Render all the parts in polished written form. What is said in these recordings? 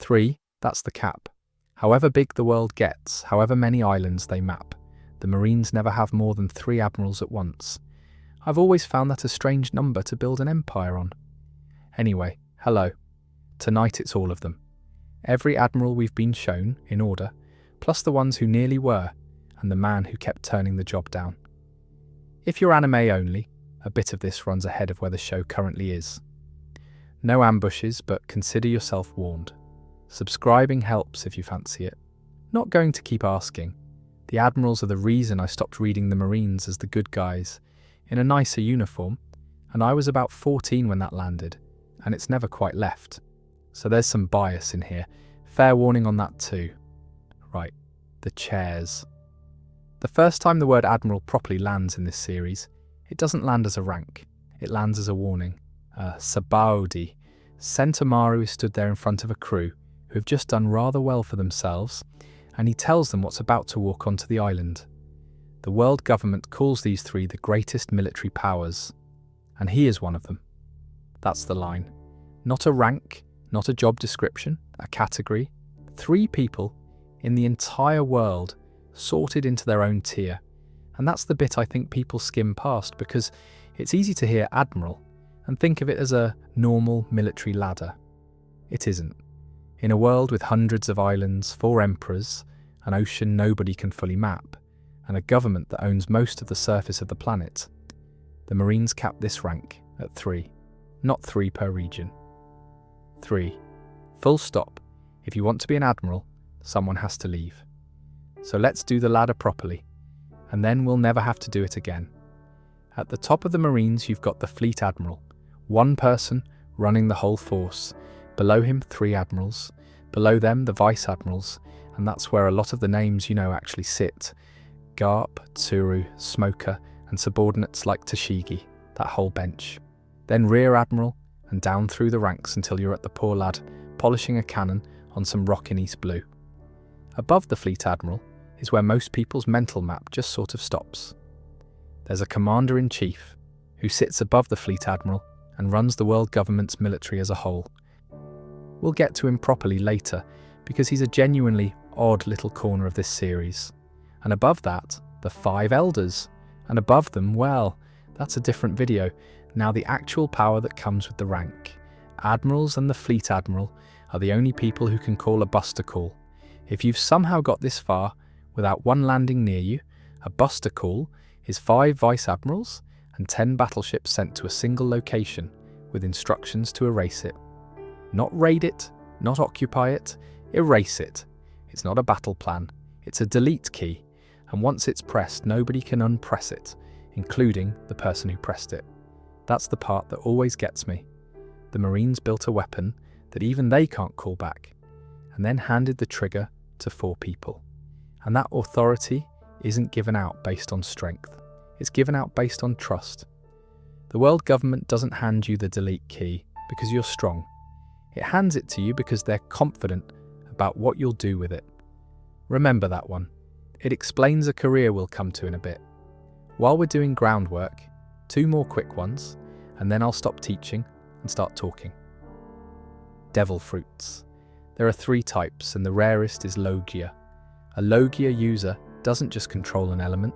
3, that's the cap. However big the world gets, however many islands they map, the Marines never have more than 3 admirals at once. I've always found that a strange number to build an empire on. Anyway, hello. Tonight it's all of them. Every admiral we've been shown, in order, plus the ones who nearly were, and the man who kept turning the job down. If you're anime only, a bit of this runs ahead of where the show currently is. No ambushes, but consider yourself warned. Subscribing helps if you fancy it. Not going to keep asking. The admirals are the reason I stopped reading the Marines as the good guys, in a nicer uniform, and I was about 14 when that landed, and it's never quite left. So there's some bias in here. Fair warning on that too. Right, the chairs. The first time the word Admiral properly lands in this series, it doesn't land as a rank. It lands as a warning. Sabaudi. Sentomaru is stood there in front of a crew who have just done rather well for themselves, and he tells them what's about to walk onto the island. The world government calls these 3 the greatest military powers, and he is one of them. That's the line. Not a rank, not a job description, a category. 3 people in the entire world sorted into their own tier. And that's the bit I think people skim past because it's easy to hear Admiral and think of it as a normal military ladder. It isn't. In a world with hundreds of islands, 4 emperors, an ocean nobody can fully map, and a government that owns most of the surface of the planet, the Marines cap this rank at 3, not 3 per region. 3. Full stop. If you want to be an admiral, someone has to leave. So let's do the ladder properly, and then we'll never have to do it again. At the top of the Marines, you've got the Fleet Admiral, 1 person running the whole force. Below him, 3 admirals. Below them, the vice admirals, and that's where a lot of the names you know actually sit. Garp, Tsuru, Smoker, and subordinates like Tashigi, that whole bench. Then Rear Admiral, and down through the ranks until you're at the poor lad, polishing a cannon on some rock in East Blue. Above the Fleet Admiral is where most people's mental map just sort of stops. There's a Commander-in-Chief, who sits above the Fleet Admiral and runs the world government's military as a whole. We'll get to him properly later, because he's a genuinely odd little corner of this series. And above that, the 5 Elders. And above them, well, that's a different video. Now the actual power that comes with the rank. Admirals and the Fleet Admiral are the only people who can call a buster call. If you've somehow got this far without one landing near you, a buster call is 5 Vice Admirals and 10 battleships sent to a single location with instructions to erase it. Not raid it, not occupy it, erase it. It's not a battle plan, it's a delete key, and once it's pressed, nobody can unpress it, including the person who pressed it. That's the part that always gets me. The Marines built a weapon that even they can't call back, and then handed the trigger to 4 people. And that authority isn't given out based on strength. It's given out based on trust. The world government doesn't hand you the delete key because you're strong. It hands it to you because they're confident about what you'll do with it. Remember that one. It explains a career we'll come to in a bit. While we're doing groundwork, 2 more quick ones, and then I'll stop teaching and start talking. Devil fruits. There are 3 types, and the rarest is Logia. A Logia user doesn't just control an element,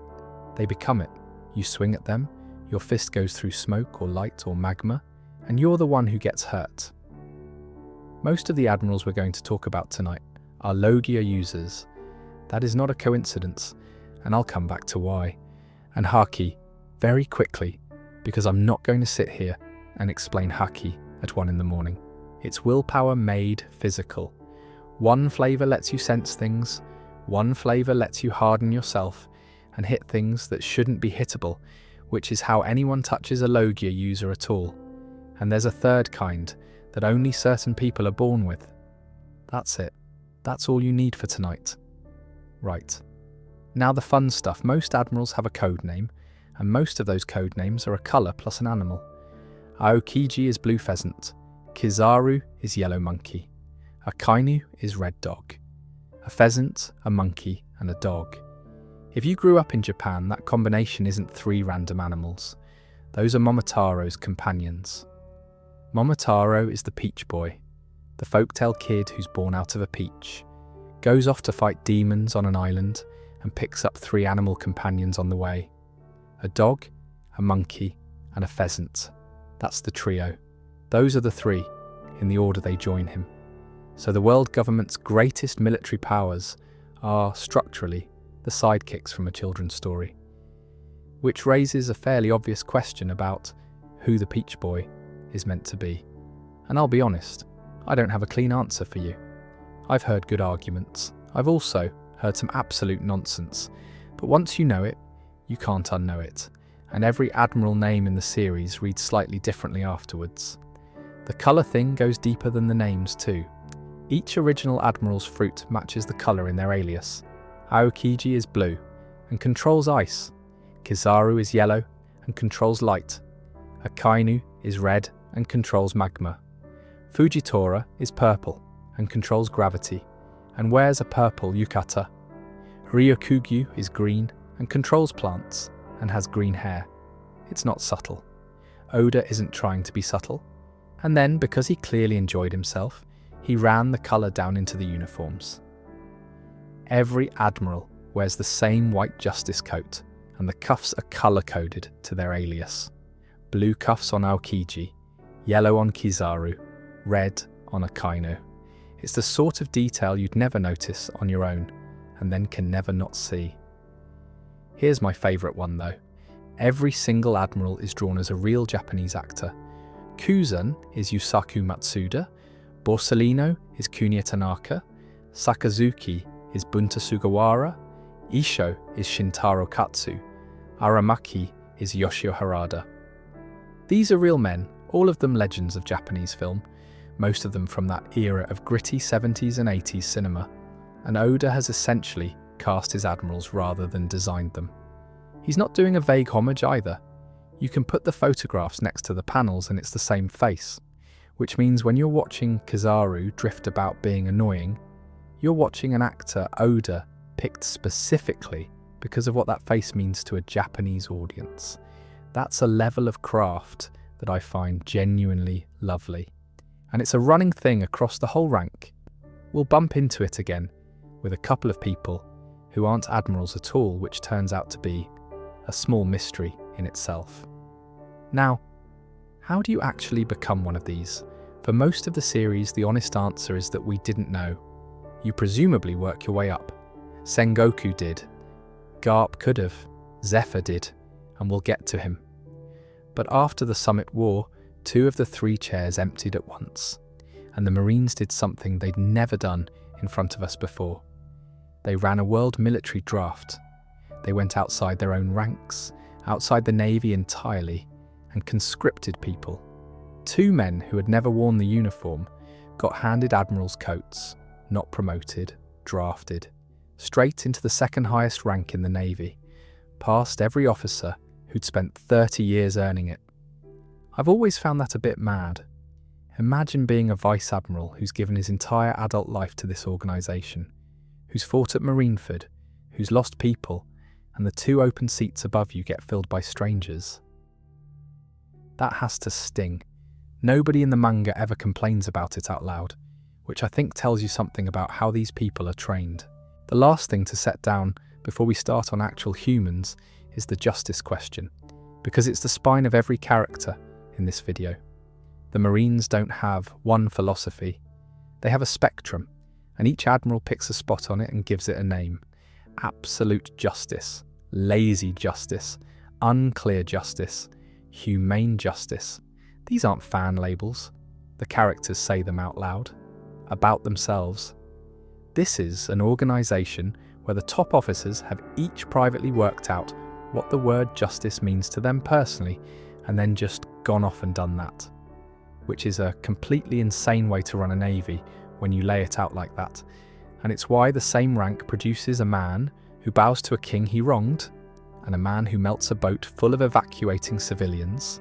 they become it. You swing at them, your fist goes through smoke or light or magma, and you're the one who gets hurt. Most of the admirals we're going to talk about tonight are Logia users. That is not a coincidence, and I'll come back to why. And Haki, very quickly, because I'm not going to sit here and explain Haki at 1 in the morning. It's willpower made physical. One flavour lets you sense things, one flavour lets you harden yourself and hit things that shouldn't be hittable, which is how anyone touches a Logia user at all. And there's a 3rd kind that only certain people are born with. That's it. That's all you need for tonight. Right. Now the fun stuff. Most admirals have a code name, and most of those code names are a colour plus an animal. Aokiji is blue pheasant, Kizaru is yellow monkey, a Kainu is red dog, a pheasant, a monkey, and a dog. If you grew up in Japan, that combination isn't 3 random animals. Those are Momotaro's companions. Momotaro is the peach boy. the folktale kid who's born out of a peach, goes off to fight demons on an island and picks up 3 animal companions on the way. A dog, a monkey, and a pheasant. That's the trio. Those are the 3, in the order they join him. So the world government's greatest military powers are, structurally, the sidekicks from a children's story. Which raises a fairly obvious question about who the Peach Boy is meant to be. And I'll be honest, I don't have a clean answer for you. I've heard good arguments. I've also heard some absolute nonsense. But once you know it, you can't unknow it. And every Admiral name in the series reads slightly differently afterwards. The colour thing goes deeper than the names too. Each original Admiral's fruit matches the colour in their alias. Aokiji is blue and controls ice. Kizaru is yellow and controls light. Akainu is red and controls magma. Fujitora is purple and controls gravity and wears a purple yukata. Ryokugyu is green and controls plants and has green hair. It's not subtle. Oda isn't trying to be subtle. And then, because he clearly enjoyed himself, he ran the colour down into the uniforms. Every Admiral wears the same white justice coat, and the cuffs are colour-coded to their alias. Blue cuffs on Aokiji, yellow on Kizaru, red on Akainu. It's the sort of detail you'd never notice on your own, and then can never not see. Here's my favourite one though. Every single Admiral is drawn as a real Japanese actor. Kuzan is Yusaku Matsuda, Borsellino is Kuniya Tanaka, Sakazuki is Bunta Sugawara, Isho is Shintaro Katsu, Aramaki is Yoshio Harada. These are real men, all of them legends of Japanese film, most of them from that era of gritty 70s and 80s cinema, and Oda has essentially cast his Admirals rather than designed them. He's not doing a vague homage either. You can put the photographs next to the panels and it's the same face, which means when you're watching Kizaru drift about being annoying, you're watching an actor Oda picked specifically because of what that face means to a Japanese audience. That's a level of craft that I find genuinely lovely. And it's a running thing across the whole rank. We'll bump into it again with a couple of people who aren't Admirals at all, which turns out to be a small mystery in itself. Now, how do you actually become one of these? For most of the series, the honest answer is that we didn't know. You presumably work your way up. Sengoku did. Garp could have. Zephyr did. And we'll get to him. But after the Summit War, 2 of the 3 chairs emptied at once. And the Marines did something they'd never done in front of us before. They ran a world military draft. They went outside their own ranks, outside the Navy entirely, and conscripted people. 2 men who had never worn the uniform got handed Admiral's coats, not promoted, drafted, straight into the second highest rank in the Navy, past every officer who'd spent 30 years earning it. I've always found that a bit mad. Imagine being a Vice Admiral who's given his entire adult life to this organisation, who's fought at Marineford, who's lost people, and the 2 open seats above you get filled by strangers. That has to sting. Nobody in the manga ever complains about it out loud, which I think tells you something about how these people are trained. The last thing to set down before we start on actual humans is the justice question, because it's the spine of every character in this video. The Marines don't have one philosophy. They have a spectrum, and each Admiral picks a spot on it and gives it a name. Absolute justice, lazy justice, unclear justice, humane justice. These aren't fan labels. The characters say them out loud, about themselves. This is an organisation where the top officers have each privately worked out what the word justice means to them personally, and then just gone off and done that. Which is a completely insane way to run a navy when you lay it out like that. And it's why the same rank produces a man who bows to a king he wronged, and a man who melts a boat full of evacuating civilians,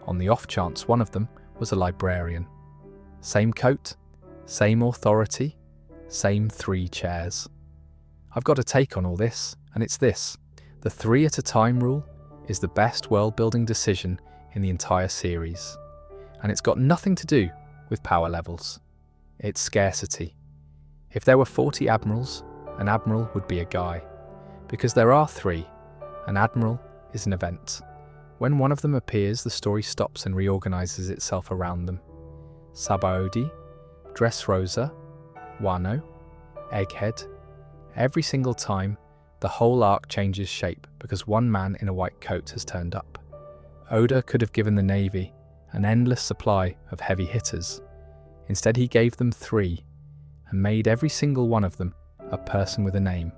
on the off chance one of them was a librarian. Same coat, same authority, same 3 chairs. I've got a take on all this, and it's this. The 3 at a time rule is the best world-building decision in the entire series. And it's got nothing to do with power levels. It's scarcity. If there were 40 admirals, an admiral would be a guy. Because there are 3, an admiral is an event. When one of them appears, the story stops and reorganizes itself around them. Sabaody, Dressrosa, Wano, Egghead. Every single time, the whole arc changes shape because one man in a white coat has turned up. Oda could have given the Navy an endless supply of heavy hitters. Instead, he gave them 3 and made every single one of them a person with a name,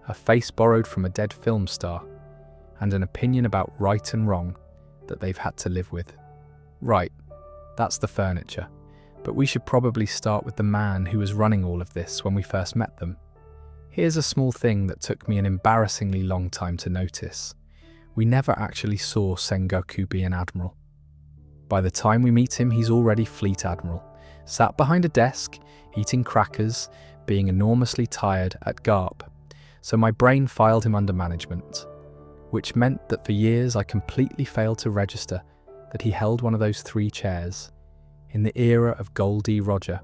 a face borrowed from a dead film star, and an opinion about right and wrong that they've had to live with. Right, that's the furniture. But we should probably start with the man who was running all of this when we first met them. Here's a small thing that took me an embarrassingly long time to notice. We never actually saw Sengoku be an admiral. By the time we meet him, he's already Fleet Admiral, sat behind a desk, eating crackers, being enormously tired at Garp. So my brain filed him under management, which meant that for years I completely failed to register that he held one of those 3 chairs in the era of Goldie Roger,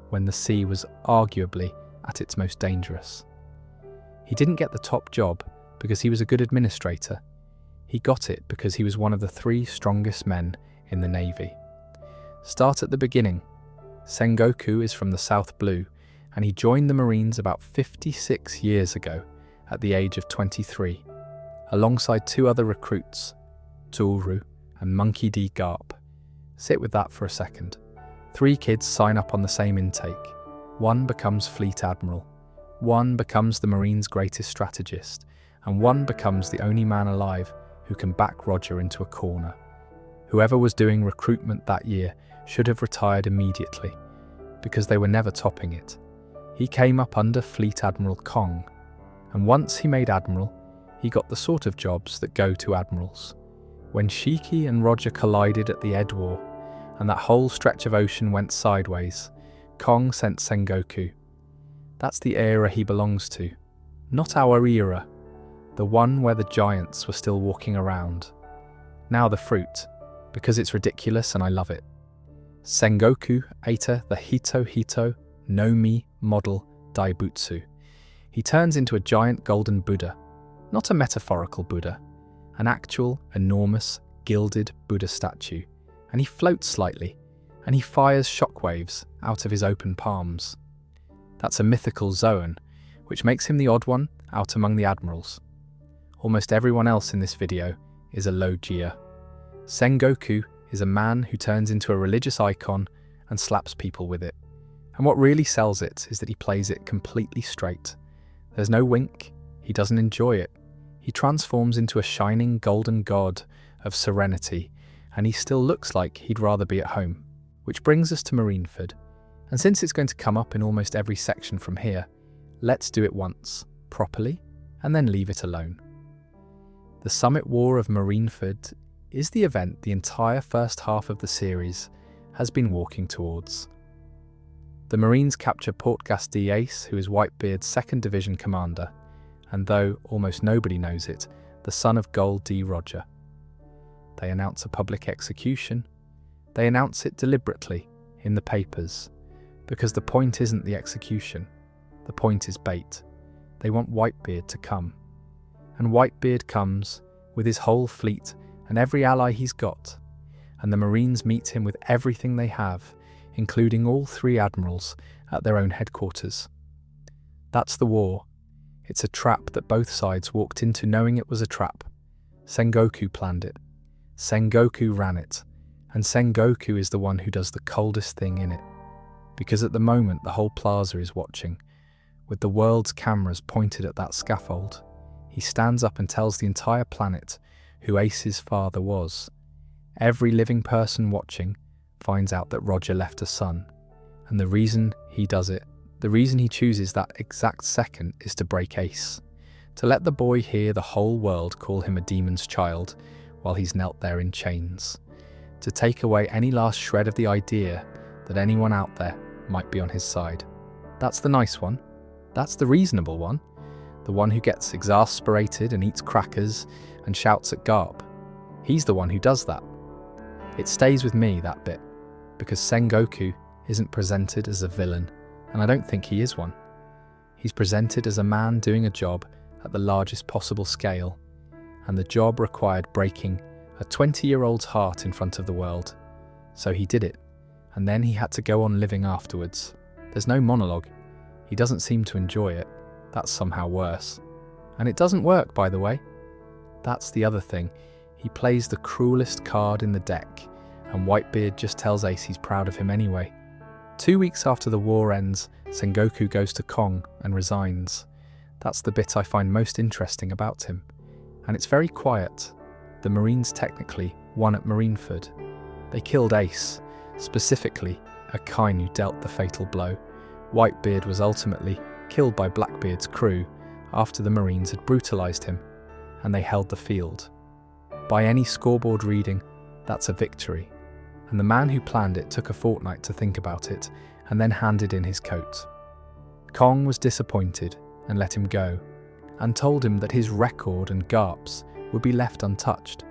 when the sea was arguably at its most dangerous. He didn't get the top job because he was a good administrator. He got it because he was one of the 3 strongest men in the Navy. Start at the beginning. Sengoku is from the South Blue, and he joined the Marines about 56 years ago at the age of 23, alongside 2 other recruits, Toru and Monkey D. Garp. Sit with that for a second. 3 kids sign up on the same intake. 1 becomes Fleet Admiral. 1 becomes the Marines' greatest strategist. And 1 becomes the only man alive who can back Roger into a corner. Whoever was doing recruitment that year should have retired immediately, because they were never topping it. He came up under Fleet Admiral Kong, and once he made Admiral, he got the sort of jobs that go to admirals. When Shiki and Roger collided at the Ed War, and that whole stretch of ocean went sideways, Kong sent Sengoku. That's the era he belongs to, not our era, the one where the giants were still walking around. Now the fruit, because it's ridiculous and I love it. Sengoku Eita the Hito no Mi model Daibutsu. He turns into a giant golden Buddha, not a metaphorical Buddha, an actual, enormous, gilded Buddha statue, and he floats slightly, and he fires shockwaves out of his open palms. That's a mythical Zoan, which makes him the odd one out among the admirals. Almost everyone else in this video is a Logia. Sengoku is a man who turns into a religious icon and slaps people with it. And what really sells it is that he plays it completely straight. There's no wink, he doesn't enjoy it. He transforms into a shining golden god of serenity, and he still looks like he'd rather be at home. Which brings us to Marineford. And since it's going to come up in almost every section from here, let's do it once, properly, and then leave it alone. The Summit War of Marineford is the event the entire first half of the series has been walking towards. The Marines capture Port Gasti Ace, who is Whitebeard's 2nd Division commander, and though almost nobody knows it, the son of Gold D. Roger. They announce a public execution. They announce it deliberately in the papers, because the point isn't the execution, the point is bait. They want Whitebeard to come. And Whitebeard comes with his whole fleet and every ally he's got, and the Marines meet him with everything they have, including all 3 admirals at their own headquarters. That's the war. It's a trap that both sides walked into knowing it was a trap. Sengoku planned it. Sengoku ran it. And Sengoku is the one who does the coldest thing in it. Because at the moment the whole plaza is watching, with the world's cameras pointed at that scaffold. He stands up and tells the entire planet who Ace's father was. Every living person watching finds out that Roger left a son, and the reason he does it, the reason he chooses that exact second, is to break Ace, to let the boy hear the whole world call him a demon's child while he's knelt there in chains, to take away any last shred of the idea that anyone out there might be on his side. That's the nice one. That's the reasonable one. The one who gets exasperated and eats crackers and shouts at Garp. He's the one who does that. It stays with me, that bit, because Sengoku isn't presented as a villain, and I don't think he is one. He's presented as a man doing a job at the largest possible scale, and the job required breaking a 20-year-old's heart in front of the world. So he did it, and then he had to go on living afterwards. There's no monologue. He doesn't seem to enjoy it. That's somehow worse. And it doesn't work, by the way. That's the other thing. He plays the cruelest card in the deck, and Whitebeard just tells Ace he's proud of him anyway. 2 weeks after the war ends, Sengoku goes to Kong and resigns. That's the bit I find most interesting about him. And it's very quiet. The Marines technically won at Marineford. They killed Ace, specifically Akainu who dealt the fatal blow. Whitebeard was ultimately killed by Blackbeard's crew after the Marines had brutalised him, and they held the field. By any scoreboard reading, that's a victory. And the man who planned it took a fortnight to think about it and then handed in his coat. Kong was disappointed and let him go, and told him that his record and GARPs would be left untouched,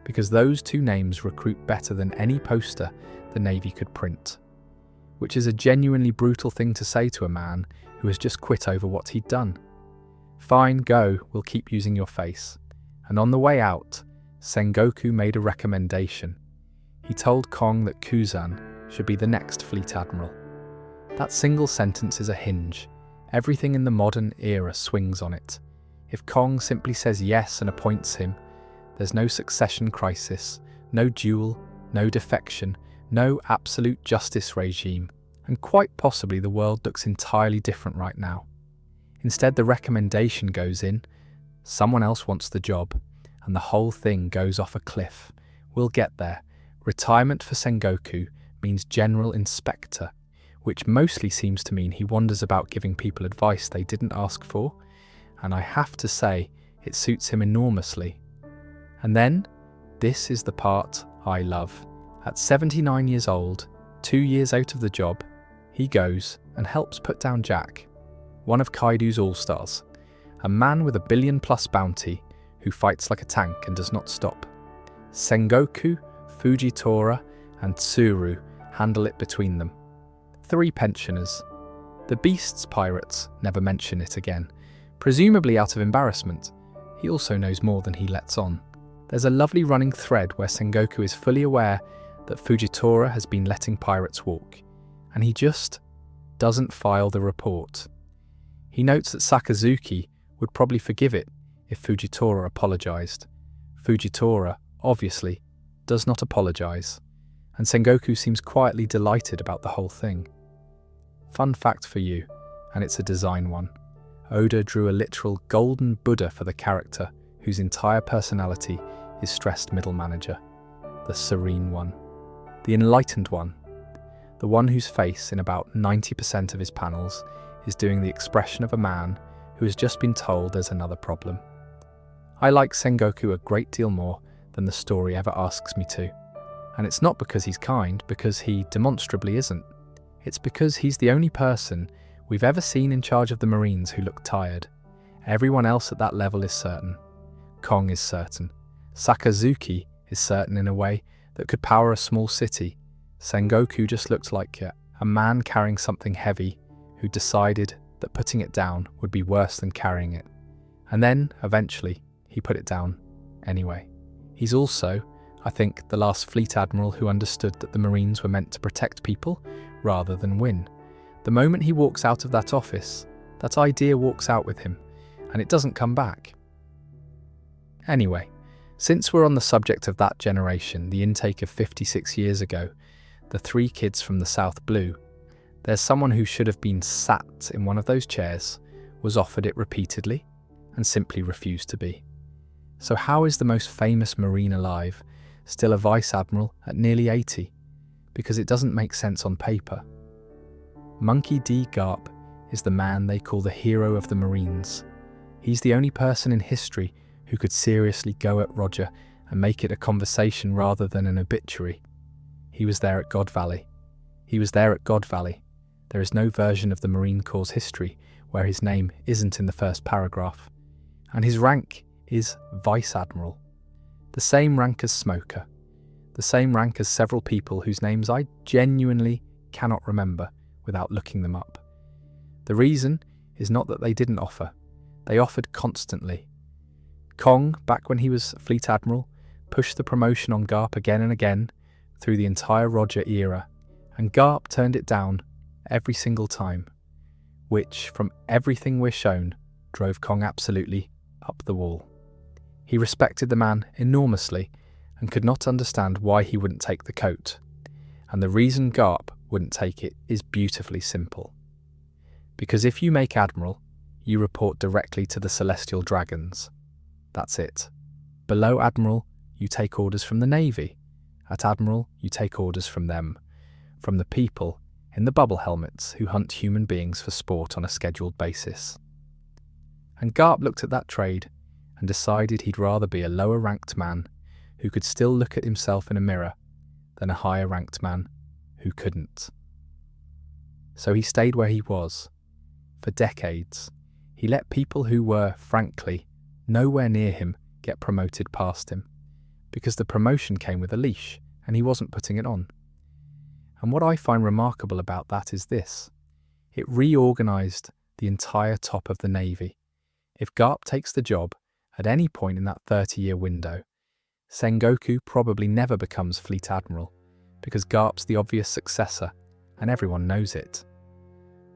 because those two names recruit better than any poster the Navy could print. Which is a genuinely brutal thing to say to a man who has just quit over what he'd done. Fine, go, we'll keep using your face. And on the way out, Sengoku made a recommendation. He told Kong that Kuzan should be the next Fleet Admiral. That single sentence is a hinge. Everything in the modern era swings on it. If Kong simply says yes and appoints him, there's no succession crisis, no duel, no defection, no absolute justice regime, and quite possibly the world looks entirely different right now. Instead, the recommendation goes in, someone else wants the job, and the whole thing goes off a cliff. We'll get there. Retirement for Sengoku means General Inspector, which mostly seems to mean he wanders about giving people advice they didn't ask for, and I have to say, it suits him enormously. And then, this is the part I love. At 79 years old, 2 years out of the job, he goes and helps put down Jack, one of Kaido's all-stars, a man with a $1 billion+ bounty who fights like a tank and does not stop. Sengoku, Fujitora, and Tsuru handle it between them. 3 pensioners. The Beast's pirates never mention it again, presumably out of embarrassment. He also knows more than he lets on. There's a lovely running thread where Sengoku is fully aware that Fujitora has been letting pirates walk, and he just doesn't file the report. He notes that Sakazuki would probably forgive it if Fujitora apologised. Fujitora, obviously, does not apologise, and Sengoku seems quietly delighted about the whole thing. Fun fact for you, and it's a design one. Oda drew a literal golden Buddha for the character whose entire personality is stressed middle manager. The serene one. The enlightened one. The one whose face, in about 90% of his panels, is doing the expression of a man who has just been told there's another problem. I like Sengoku a great deal more than the story ever asks me to. And it's not because he's kind, because he demonstrably isn't. It's because he's the only person we've ever seen in charge of the Marines who looked tired. Everyone else at that level is certain. Kong is certain. Sakazuki is certain in a way that could power a small city. Sengoku just looked like a man carrying something heavy who decided that putting it down would be worse than carrying it. And then, eventually, he put it down anyway. He's also, I think, the last Fleet Admiral who understood that the Marines were meant to protect people rather than win. The moment he walks out of that office, that idea walks out with him, and it doesn't come back. Anyway, since we're on the subject of that generation, the intake of 56 years ago, the 3 kids from the South Blue, there's someone who should have been sat in one of those chairs, was offered it repeatedly, and simply refused to be. So how is the most famous Marine alive still a Vice Admiral at nearly 80? Because it doesn't make sense on paper. Monkey D. Garp is the man they call the hero of the Marines. He's the only person in history who could seriously go at Roger and make it a conversation rather than an obituary. He was there at God Valley. He was there at God Valley. There is no version of the Marine Corps' history where his name isn't in the first paragraph. And his rank is Vice Admiral. The same rank as Smoker. The same rank as several people whose names I genuinely cannot remember without looking them up. The reason is not that they didn't offer. They offered constantly. Kong, back when he was Fleet Admiral, pushed the promotion on Garp again and again through the entire Roger era, and Garp turned it down every single time, which, from everything we're shown, drove Kong absolutely up the wall. He respected the man enormously and could not understand why he wouldn't take the coat. And the reason Garp wouldn't take it is beautifully simple. Because if you make Admiral, you report directly to the Celestial Dragons. That's it. Below Admiral, you take orders from the Navy. At Admiral, you take orders from them, from the people in the bubble helmets who hunt human beings for sport on a scheduled basis. And Garp looked at that trade and decided he'd rather be a lower-ranked man who could still look at himself in a mirror than a higher-ranked man who couldn't. So he stayed where he was. For decades, he let people who were, frankly, nowhere near him get promoted past him, because the promotion came with a leash and he wasn't putting it on. And what I find remarkable about that is this. It reorganised the entire top of the Navy. If Garp takes the job at any point in that 30-year window, Sengoku probably never becomes Fleet Admiral, because Garp's the obvious successor, and everyone knows it.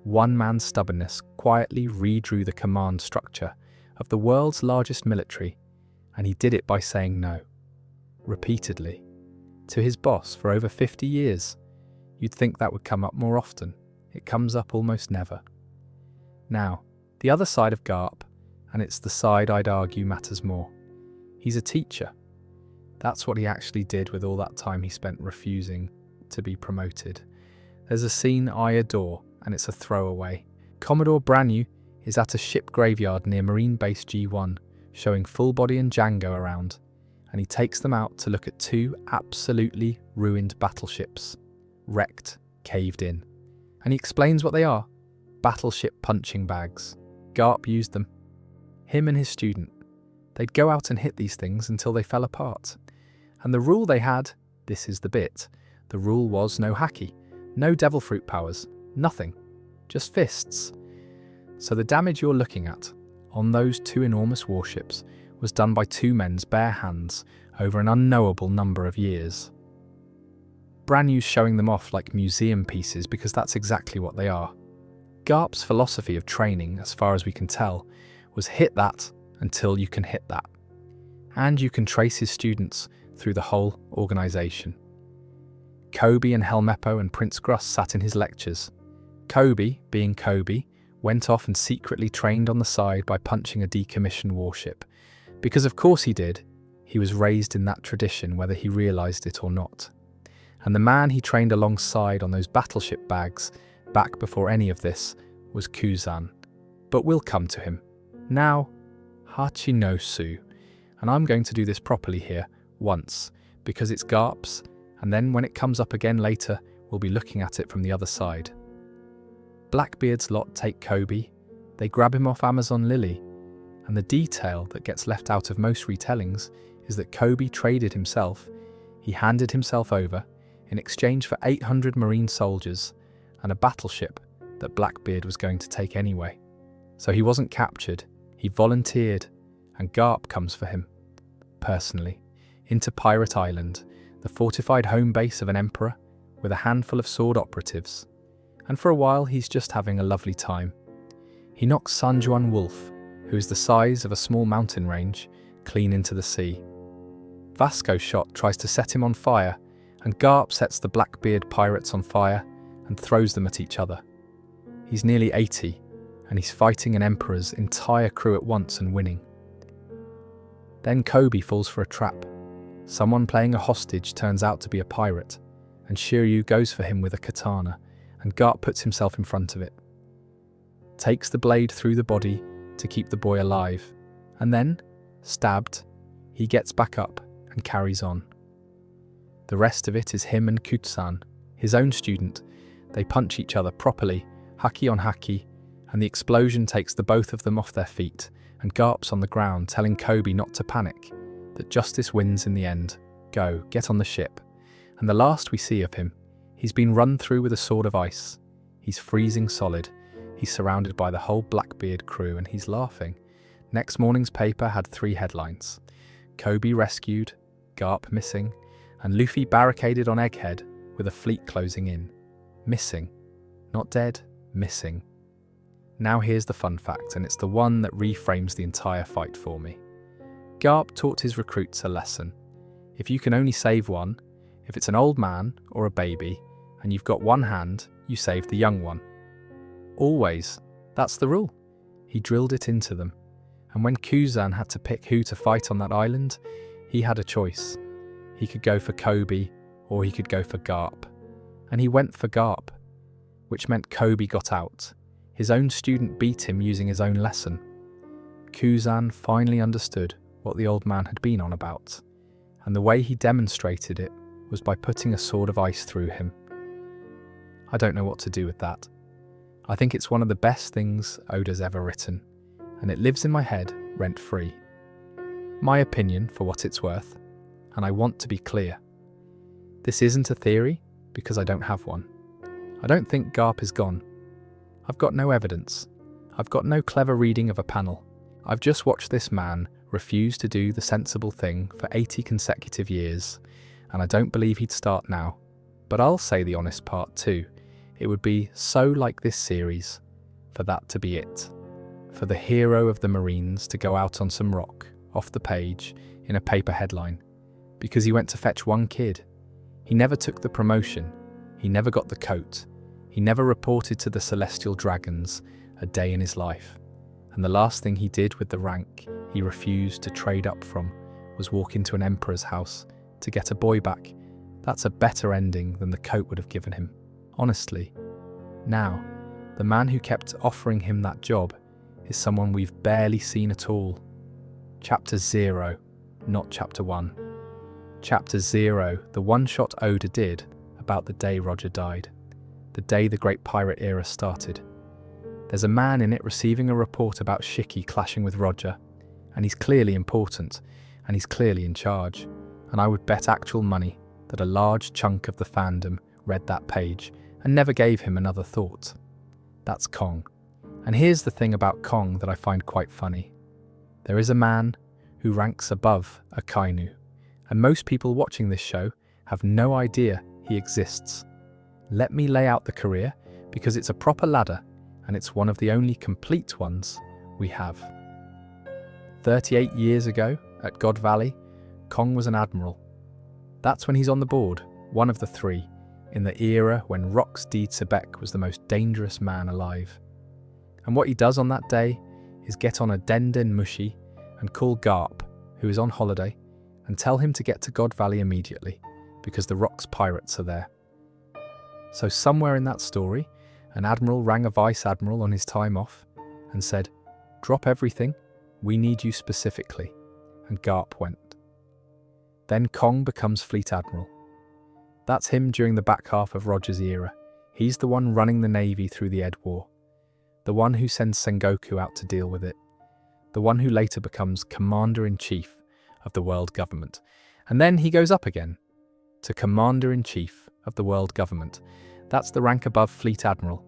One man's stubbornness quietly redrew the command structure of the world's largest military, and he did it by saying no, repeatedly, to his boss for over 50 years. You'd think that would come up more often. It comes up almost never. Now, the other side of Garp, and it's the side I'd argue matters more. He's a teacher. That's what he actually did with all that time he spent refusing to be promoted. There's a scene I adore, and it's a throwaway. Commodore Branyu is at a ship graveyard near Marine Base G1, showing Full Body and Django around, and he takes them out to look at two absolutely ruined battleships, wrecked, caved in. And he explains what they are: battleship punching bags. Garp used them. Him and his student. They'd go out and hit these things until they fell apart. And the rule they had, this is the bit, the rule was no haki, no devil fruit powers, nothing, just fists. So the damage you're looking at on those two enormous warships was done by two men's bare hands over an unknowable number of years. Branyu's showing them off like museum pieces because that's exactly what they are. Garp's philosophy of training, as far as we can tell, was hit that until you can hit that. And you can trace his students through the whole organisation. Kobe and Helmeppo and Prince Gruss sat in his lectures. Kobe, being Kobe, went off and secretly trained on the side by punching a decommissioned warship. Because of course he did. He was raised in that tradition, whether he realised it or not. And the man he trained alongside on those battleship bags, back before any of this, was Kuzan. But we'll come to him. Now, Hachinosu. And I'm going to do this properly here, once, because it's Garp's, and then when it comes up again later, we'll be looking at it from the other side. Blackbeard's lot take Kobe, they grab him off Amazon Lily, and the detail that gets left out of most retellings is that Kobe traded himself, he handed himself over, in exchange for 800 Marine soldiers and a battleship that Blackbeard was going to take anyway. So he wasn't captured, he volunteered, and Garp comes for him, personally, into Pirate Island, the fortified home base of an emperor, with a handful of sword operatives. And for a while he's just having a lovely time. He knocks San Juan Wolf, who is the size of a small mountain range, clean into the sea. Vasco Shot tries to set him on fire, and Garp sets the Blackbeard pirates on fire and throws them at each other. He's nearly 80, and he's fighting an emperor's entire crew at once and winning. Then Kobe falls for a trap. Someone playing a hostage turns out to be a pirate, and Shiryu goes for him with a katana, and Garp puts himself in front of it. Takes the blade through the body to keep the boy alive, and then, stabbed, he gets back up and carries on. The rest of it is him and Kutsan, his own student. They punch each other properly, haki on haki, and the explosion takes the both of them off their feet, and Garp's on the ground telling Kobe not to panic, that justice wins in the end. Go, get on the ship. And the last we see of him He's been run through with a sword of ice. He's freezing solid. He's surrounded by the whole Blackbeard crew and he's laughing. Next morning's paper had 3 headlines. Kobe rescued, Garp missing, and Luffy barricaded on Egghead with a fleet closing in. Missing. Not dead, missing. Now here's the fun fact, and it's the one that reframes the entire fight for me. Garp taught his recruits a lesson. If you can only save one, if it's an old man or a baby, and you've got one hand, you save the young one. Always. That's the rule. He drilled it into them. And when Kuzan had to pick who to fight on that island, he had a choice. He could go for Kobe, or he could go for Garp. And he went for Garp, which meant Kobe got out. His own student beat him using his own lesson. Kuzan finally understood what the old man had been on about, and the way he demonstrated it was by putting a sword of ice through him. I don't know what to do with that. I think it's one of the best things Oda's ever written, and it lives in my head rent-free. My opinion for what it's worth, and I want to be clear. This isn't a theory because I don't have one. I don't think Garp is gone. I've got no evidence. I've got no clever reading of a panel. I've just watched this man refuse to do the sensible thing for 80 consecutive years, and I don't believe he'd start now. But I'll say the honest part too. It would be so like this series for that to be it. For the hero of the Marines to go out on some rock, off the page, in a paper headline, because he went to fetch one kid. He never took the promotion. He never got the coat. He never reported to the Celestial Dragons a day in his life. And the last thing he did with the rank he refused to trade up from was walk into an emperor's house to get a boy back. That's a better ending than the coat would have given him. Honestly. Now, the man who kept offering him that job is someone we've barely seen at all. Chapter 0, not Chapter 1. Chapter 0, the one-shot Oda did about the day Roger died. The day the Great Pirate Era started. There's a man in it receiving a report about Shiki clashing with Roger, and he's clearly important, and he's clearly in charge, and I would bet actual money that a large chunk of the fandom read that page and never gave him another thought. That's Kong. And here's the thing about Kong that I find quite funny. There is a man who ranks above a Kainu, and most people watching this show have no idea he exists. Let me lay out the career, because it's a proper ladder, and it's one of the only complete ones we have. 38 years ago, at God Valley, Kong was an admiral. That's when he's on the board, one of the 3, in the era when Rox D. Sebek was the most dangerous man alive. And what he does on that day is get on a Den Mushi and call Garp, who is on holiday, and tell him to get to God Valley immediately, because the Rox pirates are there. So somewhere in that story, an admiral rang a vice admiral on his time off and said, "Drop everything, we need you specifically," and Garp went. Then Kong becomes fleet admiral. That's him during the back half of Roger's era. He's the one running the navy through the Ed War. The one who sends Sengoku out to deal with it. The one who later becomes Commander-in-Chief of the world government. And then he goes up again to Commander-in-Chief of the world government. That's the rank above Fleet Admiral.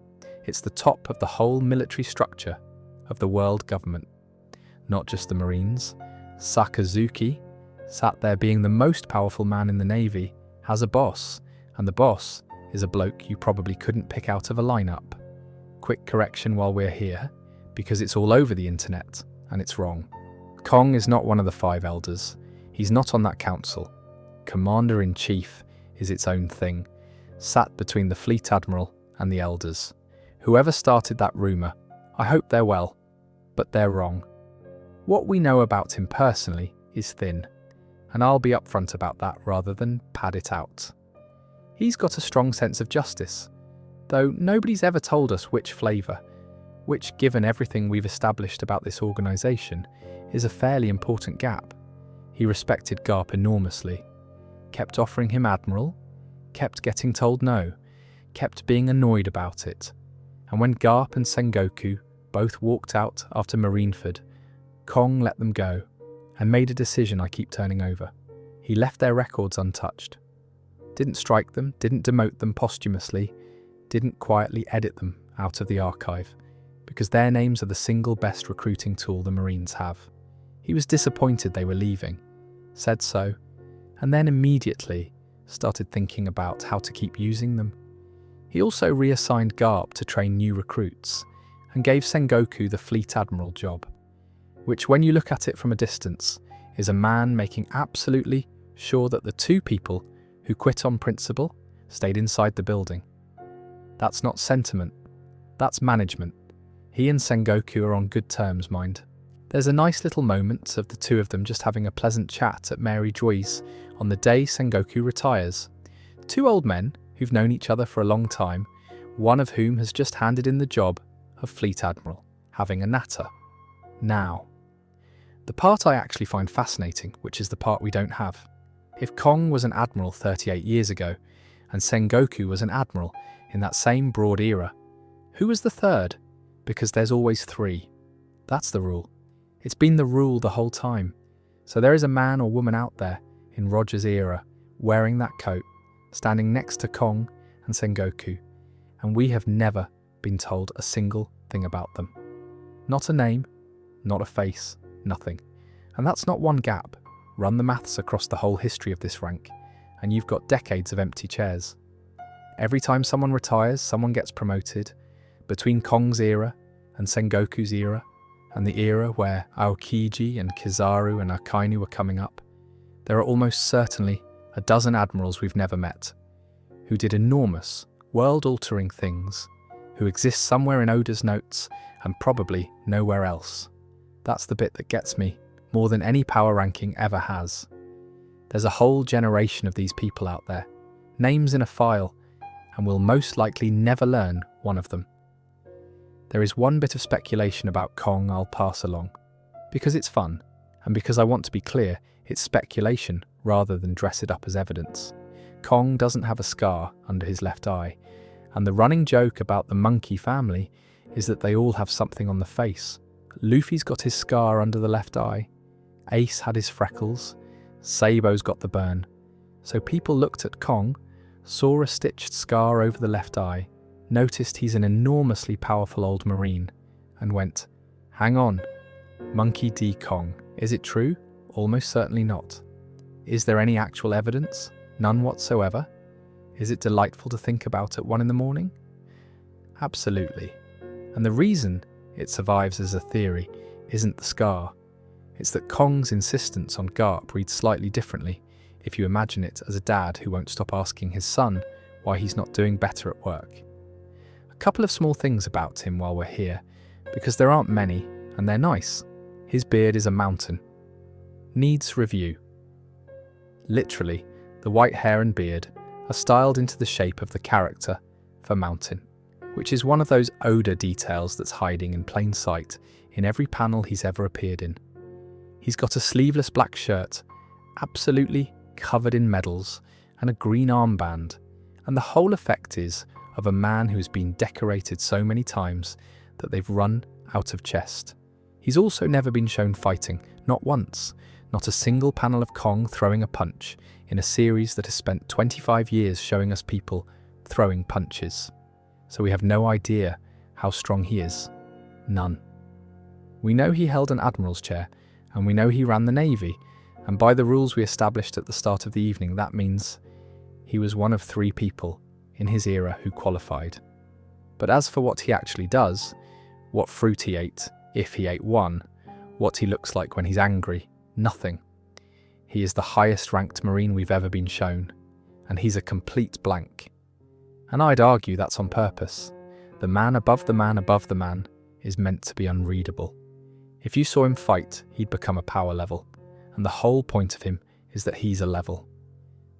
It's the top of the whole military structure of the world government. Not just the Marines. Sakazuki, sat there being the most powerful man in the Navy, has a boss, and the boss is a bloke you probably couldn't pick out of a lineup. Quick correction while we're here, because it's all over the internet, and it's wrong. Kong is not one of the 5 elders. He's not on that council. Commander-in-Chief is its own thing, sat between the Fleet Admiral and the elders. Whoever started that rumour, I hope they're well, but they're wrong. What we know about him personally is thin, and I'll be upfront about that rather than pad it out. He's got a strong sense of justice, though nobody's ever told us which flavour, which, given everything we've established about this organisation, is a fairly important gap. He respected Garp enormously, kept offering him Admiral, kept getting told no, kept being annoyed about it, and when Garp and Sengoku both walked out after Marineford, Kong let them go, and made a decision I keep turning over. He left their records untouched. didn't strike them, didn't demote them posthumously, didn't quietly edit them out of the archive, because their names are the single best recruiting tool the Marines have. He was disappointed they were leaving, said so, and then immediately started thinking about how to keep using them. He also reassigned Garp to train new recruits, and gave Sengoku the Fleet Admiral job, which, when you look at it from a distance, is a man making absolutely sure that the two people who quit on principle stayed inside the building. That's not sentiment, that's management. He and Sengoku are on good terms, mind. There's a nice little moment of the two of them just having a pleasant chat at Mary Joy's on the day Sengoku retires. Two old men who've known each other for a long time, one of whom has just handed in the job of Fleet Admiral, having a natter. Now, the part I actually find fascinating, which is the part we don't have. If Kong was an admiral 38 years ago, and Sengoku was an admiral in that same broad era, who was the third? Because there's always three. That's the rule. It's been the rule the whole time. So there is a man or woman out there in Roger's era, wearing that coat, standing next to Kong and Sengoku, and we have never been told a single thing about them. Not a name, not a face, nothing. And that's not one gap. Run the maths across the whole history of this rank, and you've got decades of empty chairs. Every time someone retires, someone gets promoted. Between Kong's era and Sengoku's era, and the era where Aokiji and Kizaru and Akainu were coming up, there are almost certainly a dozen admirals we've never met, who did enormous, world-altering things, who exist somewhere in Oda's notes and probably nowhere else. That's the bit that gets me more than any power ranking ever has. There's a whole generation of these people out there, names in a file, and we'll most likely never learn one of them. There is one bit of speculation about Kong I'll pass along, because it's fun, and because I want to be clear, it's speculation rather than dress it up as evidence. Kong doesn't have a scar under his left eye, and the running joke about the monkey family is that they all have something on the face. Luffy's got his scar under the left eye, Ace had his freckles, Sabo's got the burn. So people looked at Kong, saw a stitched scar over the left eye, noticed he's an enormously powerful old marine, and went, hang on, Monkey D. Kong, is it true? Almost certainly not. Is there any actual evidence? None whatsoever? Is it delightful to think about at 1 a.m? Absolutely. And the reason it survives as a theory isn't the scar. It's that Kong's insistence on Garp reads slightly differently if you imagine it as a dad who won't stop asking his son why he's not doing better at work. A couple of small things about him while we're here, because there aren't many, and they're nice. His beard is a mountain. Needs review. Literally, the white hair and beard are styled into the shape of the character for mountain, which is one of those Oda details that's hiding in plain sight in every panel he's ever appeared in. He's got a sleeveless black shirt, absolutely covered in medals, and a green armband, and the whole effect is of a man who's been decorated so many times that they've run out of chest. He's also never been shown fighting, not once, not a single panel of Kong throwing a punch in a series that has spent 25 years showing us people throwing punches. So we have no idea how strong he is. None. We know he held an admiral's chair, and we know he ran the Navy, and by the rules we established at the start of the evening, that means he was one of 3 people in his era who qualified. But as for what he actually does, what fruit he ate, if he ate one, what he looks like when he's angry, nothing. He is the highest ranked Marine we've ever been shown, and he's a complete blank. And I'd argue that's on purpose. The man above the man above the man is meant to be unreadable. If you saw him fight, he'd become a power level, and the whole point of him is that he's a level.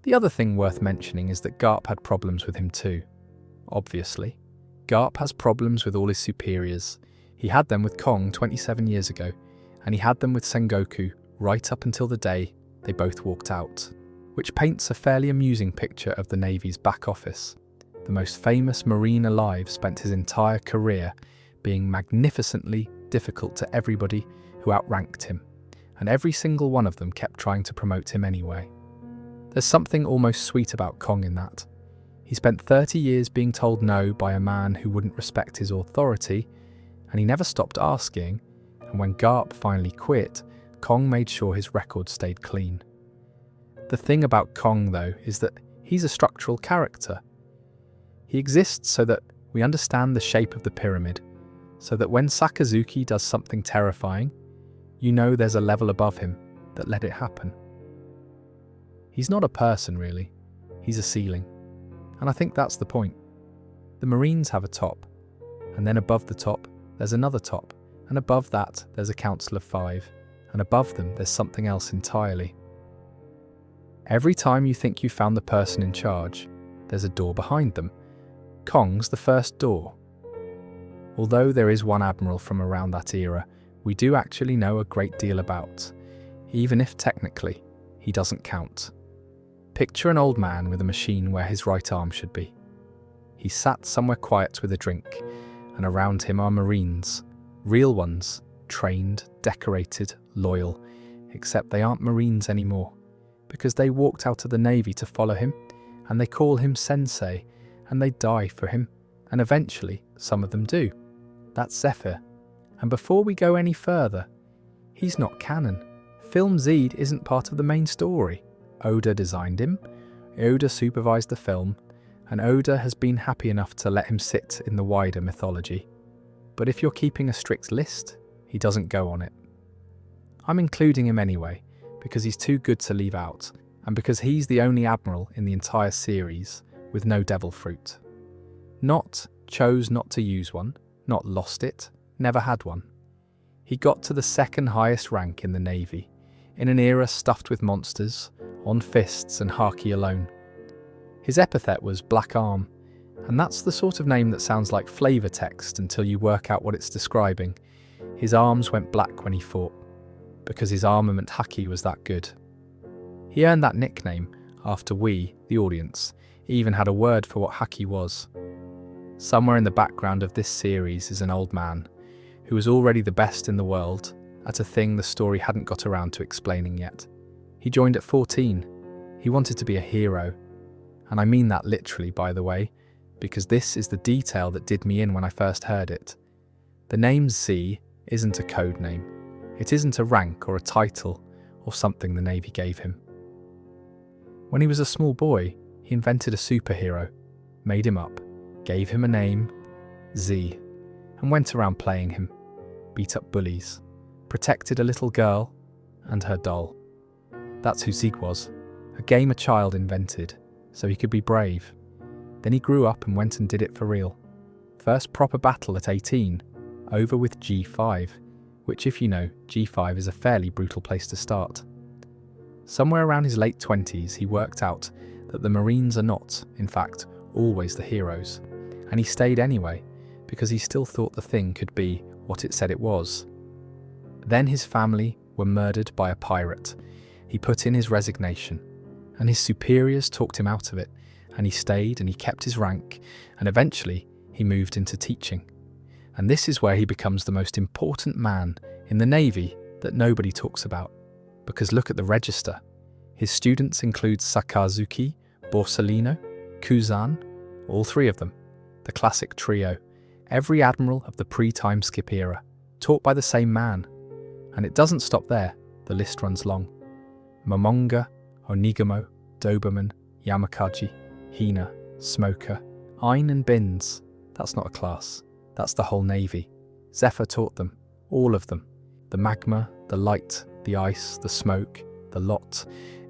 The other thing worth mentioning is that Garp had problems with him too. Obviously. Garp has problems with all his superiors. He had them with Kong 27 years ago, and he had them with Sengoku right up until the day they both walked out, which paints a fairly amusing picture of the Navy's back office. The most famous Marine alive spent his entire career being magnificently difficult to everybody who outranked him, and every single one of them kept trying to promote him anyway. There's something almost sweet about Kong in that. He spent 30 years being told no by a man who wouldn't respect his authority, and he never stopped asking, and when Garp finally quit, Kong made sure his record stayed clean. The thing about Kong, though, is that he's a structural character. He exists so that we understand the shape of the pyramid, so that when Sakazuki does something terrifying, you know there's a level above him that let it happen. He's not a person, really. He's a ceiling. And I think that's the point. The Marines have a top, and then above the top, there's another top, and above that, there's a council of 5, and above them, there's something else entirely. Every time you think you found the person in charge, there's a door behind them. Kong's the first door. Although there is one admiral from around that era, we do actually know a great deal about, even if technically he doesn't count. Picture an old man with a machine where his right arm should be. He's sat somewhere quiet with a drink, and around him are Marines, real ones, trained, decorated, loyal, except they aren't Marines anymore, because they walked out of the Navy to follow him, and they call him Sensei, and they die for him, and eventually some of them do. That's Zephyr. And before we go any further, he's not canon. Film Z isn't part of the main story. Oda designed him, Oda supervised the film, and Oda has been happy enough to let him sit in the wider mythology. But if you're keeping a strict list, he doesn't go on it. I'm including him anyway, because he's too good to leave out, and because he's the only admiral in the entire series with no devil fruit. Not chose not to use one, not lost it, never had one. He got to the second highest rank in the Navy, in an era stuffed with monsters, on fists and haki alone. His epithet was Black Arm, and that's the sort of name that sounds like flavour text until you work out what it's describing. His arms went black when he fought, because his armament haki was that good. He earned that nickname after we, the audience, even had a word for what haki was. Somewhere in the background of this series is an old man, who was already the best in the world, at a thing the story hadn't got around to explaining yet. He joined at 14. He wanted to be a hero. And I mean that literally, by the way, because this is the detail that did me in when I first heard it. The name Z isn't a code name. It isn't a rank or a title or something the Navy gave him. When he was a small boy, he invented a superhero, made him up, gave him a name, Z, and went around playing him, beat up bullies, protected a little girl and her doll. That's who Zig was, a game a child invented, so he could be brave. Then he grew up and went and did it for real. First proper battle at 18, over with G5, which if you know, G5 is a fairly brutal place to start. Somewhere around his late 20s, he worked out that the Marines are not, in fact, always the heroes, and he stayed anyway, because he still thought the thing could be what it said it was. Then his family were murdered by a pirate. He put in his resignation, and his superiors talked him out of it, and he stayed and he kept his rank, and eventually he moved into teaching. And this is where he becomes the most important man in the Navy that nobody talks about, because look at the register. His students include Sakazuki, Borsellino, Kuzan, all three of them, the classic trio, every admiral of the pre-time skip era, taught by the same man. And it doesn't stop there, the list runs long. Momonga, Onigamo, Doberman, Yamakaji, Hina, Smoker, Ein and Bins. That's not a class, that's the whole Navy. Zephyr taught them, all of them. The magma, the light, the ice, the smoke, the lot.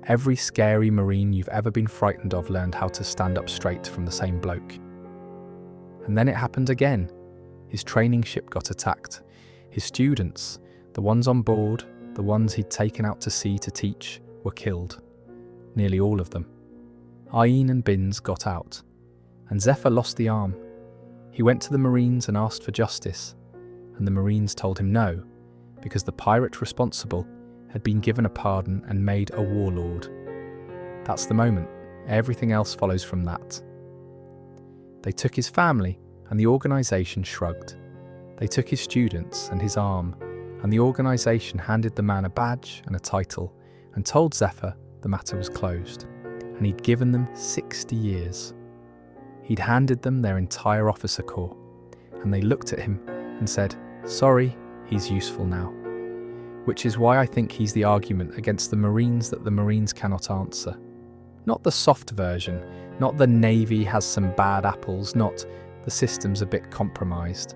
Every scary Marine you've ever been frightened of learned how to stand up straight from the same bloke. And then it happened again. His training ship got attacked. His students, the ones on board, the ones he'd taken out to sea to teach, were killed. Nearly all of them. Ein and Bins got out, and Zephyr lost the arm. He went to the Marines and asked for justice, and the Marines told him no, because the pirate responsible had been given a pardon and made a warlord. That's the moment. Everything else follows from that. They took his family, and the organisation shrugged. They took his students and his arm, and the organisation handed the man a badge and a title, and told Zephyr the matter was closed. and he'd given them 60 years. He'd handed them their entire officer corps, and they looked at him and said, "Sorry, he's useful now." Which is why I think he's the argument against the Marines that the Marines cannot answer. Not the soft version, not the Navy has some bad apples, not the system's a bit compromised.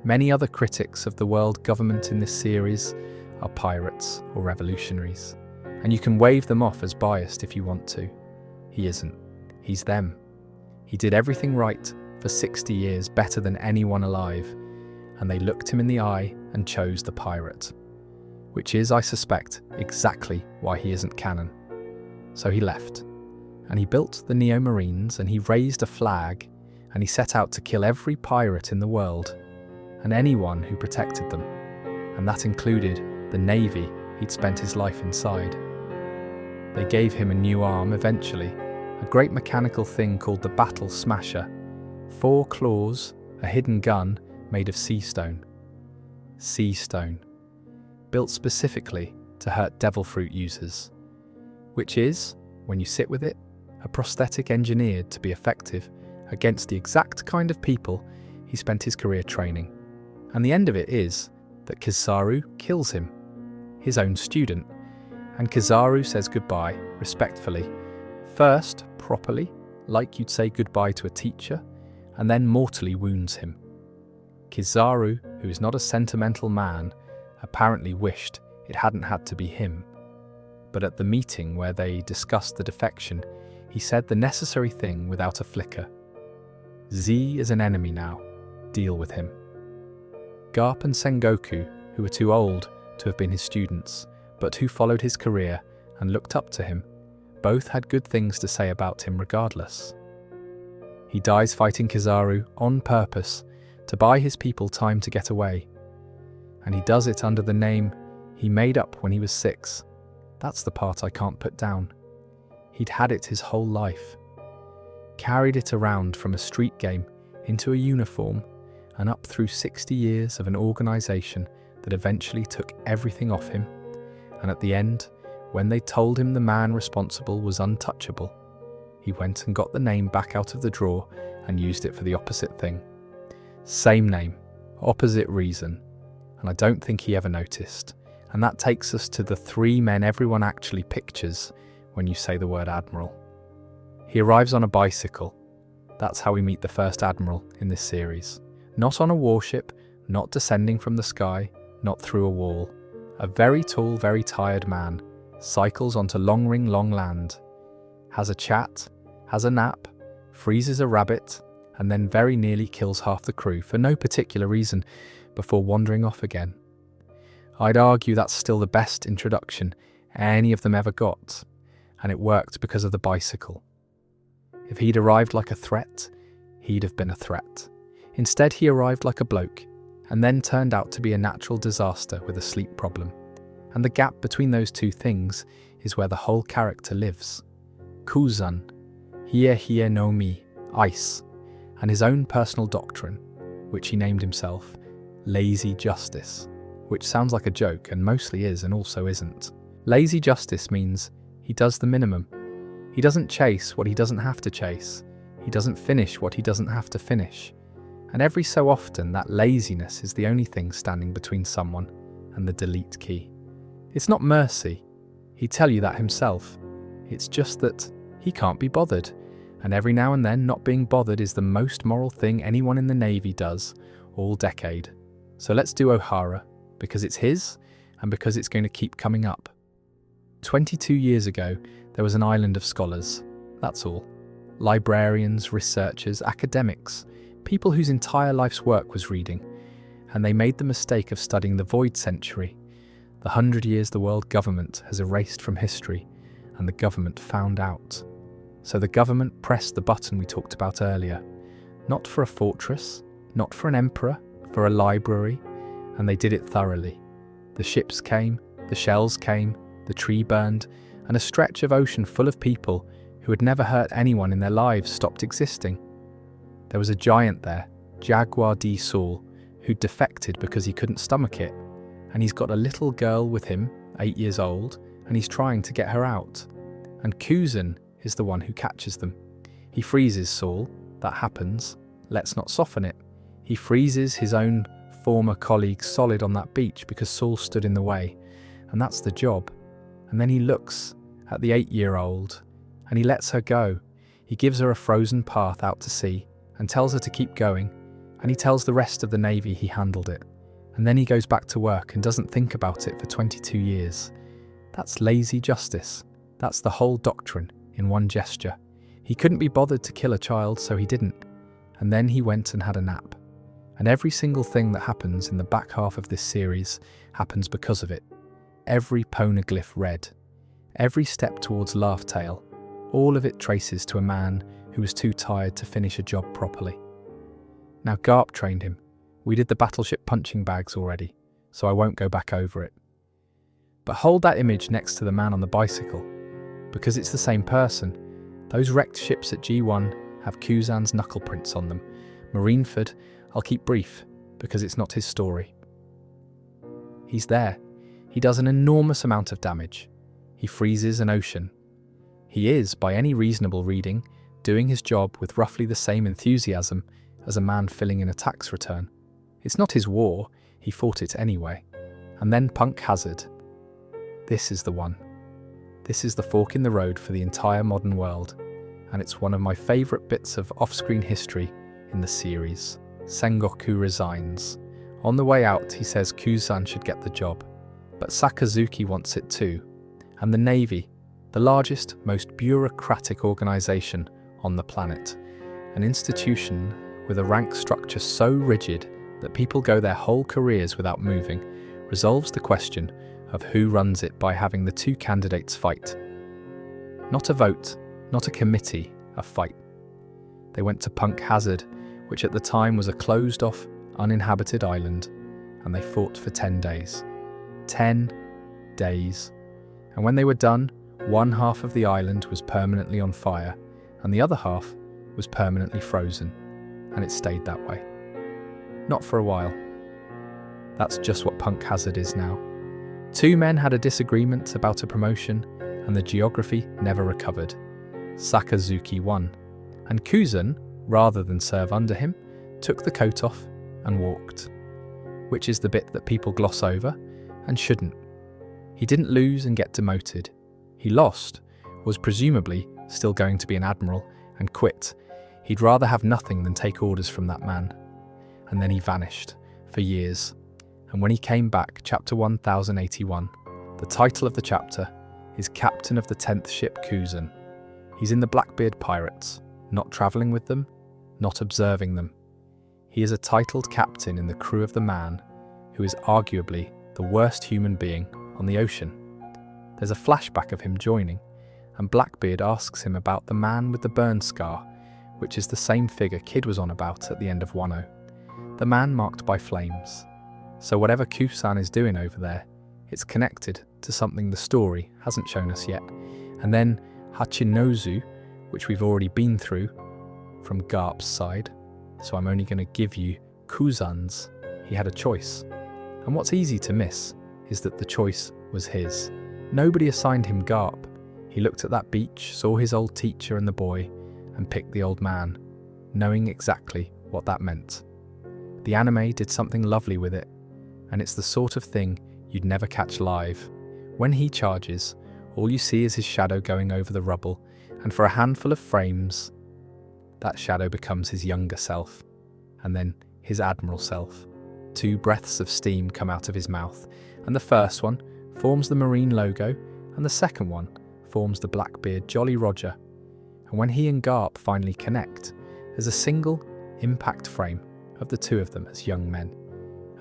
Many other critics of the world government in this series are pirates or revolutionaries, and you can wave them off as biased if you want to. He isn't. He's them. He did everything right for 60 years, better than anyone alive, and they looked him in the eye and chose the pirate. Which is, I suspect, exactly why he isn't canon. So he left, and he built the Neo Marines, and he raised a flag, and he set out to kill every pirate in the world, and anyone who protected them, and that included the Navy he'd spent his life inside. They gave him a new arm eventually, a great mechanical thing called the Battle Smasher, 4 claws, a hidden gun made of sea stone. Sea stone. Built specifically to hurt devil fruit users, which is, when you sit with it, a prosthetic engineered to be effective against the exact kind of people he spent his career training. And the end of it is that Kizaru kills him, his own student, and Kizaru says goodbye, respectfully, first properly, like you'd say goodbye to a teacher, and then mortally wounds him. Kizaru, who is not a sentimental man, apparently wished it hadn't had to be him. But at the meeting where they discussed the defection, he said the necessary thing without a flicker. Z is an enemy now. Deal with him. Garp and Sengoku, who were too old to have been his students, but who followed his career and looked up to him, both had good things to say about him regardless. He dies fighting Kizaru on purpose to buy his people time to get away. And he does it under the name he made up when he was 6. That's the part I can't put down. He'd had it his whole life. Carried it around from a street game into a uniform and up through 60 years of an organisation that eventually took everything off him. And at the end, when they told him the man responsible was untouchable, he went and got the name back out of the drawer and used it for the opposite thing. Same name, opposite reason. And I don't think he ever noticed. And that takes us to the 3 men everyone actually pictures when you say the word Admiral. He arrives on a bicycle. That's how we meet the first Admiral in this series. Not on a warship, not descending from the sky, not through a wall. A very tall, very tired man cycles onto Long Ring Long Land, has a chat, has a nap, freezes a rabbit, and then very nearly kills half the crew for no particular reason, before wandering off again. I'd argue that's still the best introduction any of them ever got, and it worked because of the bicycle. If he'd arrived like a threat, he'd have been a threat. Instead, he arrived like a bloke, and then turned out to be a natural disaster with a sleep problem. And the gap between those two things is where the whole character lives. Kuzan, Hie no Mi, ice, and his own personal doctrine, which he named himself, Lazy Justice, which sounds like a joke and mostly is and also isn't. Lazy Justice means he does the minimum. He doesn't chase what he doesn't have to chase. He doesn't finish what he doesn't have to finish. And every so often that laziness is the only thing standing between someone and the delete key. It's not mercy. He'd tell you that himself. It's just that he can't be bothered. And every now and then not being bothered is the most moral thing anyone in the Navy does all decade. So let's do O'Hara, because it's his and because it's going to keep coming up. 22 years ago, there was an island of scholars. That's all. Librarians, researchers, academics, people whose entire life's work was reading. And they made the mistake of studying the void century, the 100 years the world government has erased from history, and the government found out. So the government pressed the button we talked about earlier. Not for a fortress, not for an emperor, for a library, and they did it thoroughly. The ships came, the shells came, the tree burned, and a stretch of ocean full of people who had never hurt anyone in their lives stopped existing. There was a giant there, Jaguar D. Saul, who'd defected because he couldn't stomach it, and he's got a little girl with him, 8 years old, and he's trying to get her out. And Kuzan is the one who catches them. He freezes Saul, that happens, let's not soften it. He freezes his own former colleague solid on that beach because Saul stood in the way, and that's the job. And then he looks at the 8-year-old and he lets her go. He gives her a frozen path out to sea and tells her to keep going, and he tells the rest of the Navy he handled it. And then he goes back to work and doesn't think about it for 22 years. That's lazy justice. That's the whole doctrine in one gesture. He couldn't be bothered to kill a child, so he didn't. And then he went and had a nap. And every single thing that happens in the back half of this series happens because of it. Every poneglyph read, every step towards Laughtale, all of it traces to a man who was too tired to finish a job properly. Now Garp trained him. We did the battleship punching bags already, so I won't go back over it. But hold that image next to the man on the bicycle, because it's the same person. Those wrecked ships at G1 have Kuzan's knuckle prints on them. Marineford, I'll keep brief, because it's not his story. He's there. He does an enormous amount of damage. He freezes an ocean. He is, by any reasonable reading, doing his job with roughly the same enthusiasm as a man filling in a tax return. It's not his war, he fought it anyway. And then Punk Hazard. This is the one. This is the fork in the road for the entire modern world, and it's one of my favourite bits of off-screen history in the series. Sengoku resigns. On the way out, he says Kuzan should get the job, but Sakazuki wants it too. And the Navy, the largest, most bureaucratic organisation on the planet, an institution with a rank structure so rigid that people go their whole careers without moving, resolves the question of who runs it by having the two candidates fight. Not a vote, not a committee, a fight. They went to Punk Hazard, which at the time was a closed-off, uninhabited island, and they fought for 10 days. 10 days. And when they were done, one half of the island was permanently on fire, and the other half was permanently frozen, and it stayed that way. Not for a while. That's just what Punk Hazard is now. Two men had a disagreement about a promotion, and the geography never recovered. Sakazuki won, and Kuzan, rather than serve under him, took the coat off and walked. Which is the bit that people gloss over, and shouldn't. He didn't lose and get demoted. He lost, was presumably still going to be an admiral, and quit. He'd rather have nothing than take orders from that man. And then he vanished, for years. And when he came back, chapter 1081, the title of the chapter is Captain of the 10th Ship Kuzan. He's in the Blackbeard Pirates, not travelling with them, not observing them. He is a titled captain in the crew of the man who is arguably the worst human being on the ocean. There's a flashback of him joining, and Blackbeard asks him about the man with the burn scar, which is the same figure Kid was on about at the end of 1.0. The man marked by flames. So whatever Kuzan is doing over there, it's connected to something the story hasn't shown us yet. And then Hachinozu, which we've already been through, from Garp's side, so I'm only going to give you Kuzan's. He had a choice. And what's easy to miss is that the choice was his. Nobody assigned him Garp. He looked at that beach, saw his old teacher and the boy, and picked the old man, knowing exactly what that meant. The anime did something lovely with it, and it's the sort of thing you'd never catch live. When he charges, all you see is his shadow going over the rubble, and for a handful of frames, that shadow becomes his younger self, and then his admiral self. 2 breaths of steam come out of his mouth, and the first one forms the Marine logo, and the second one forms the Blackbeard Jolly Roger. And when he and Garp finally connect, there's a single impact frame of the two of them as young men,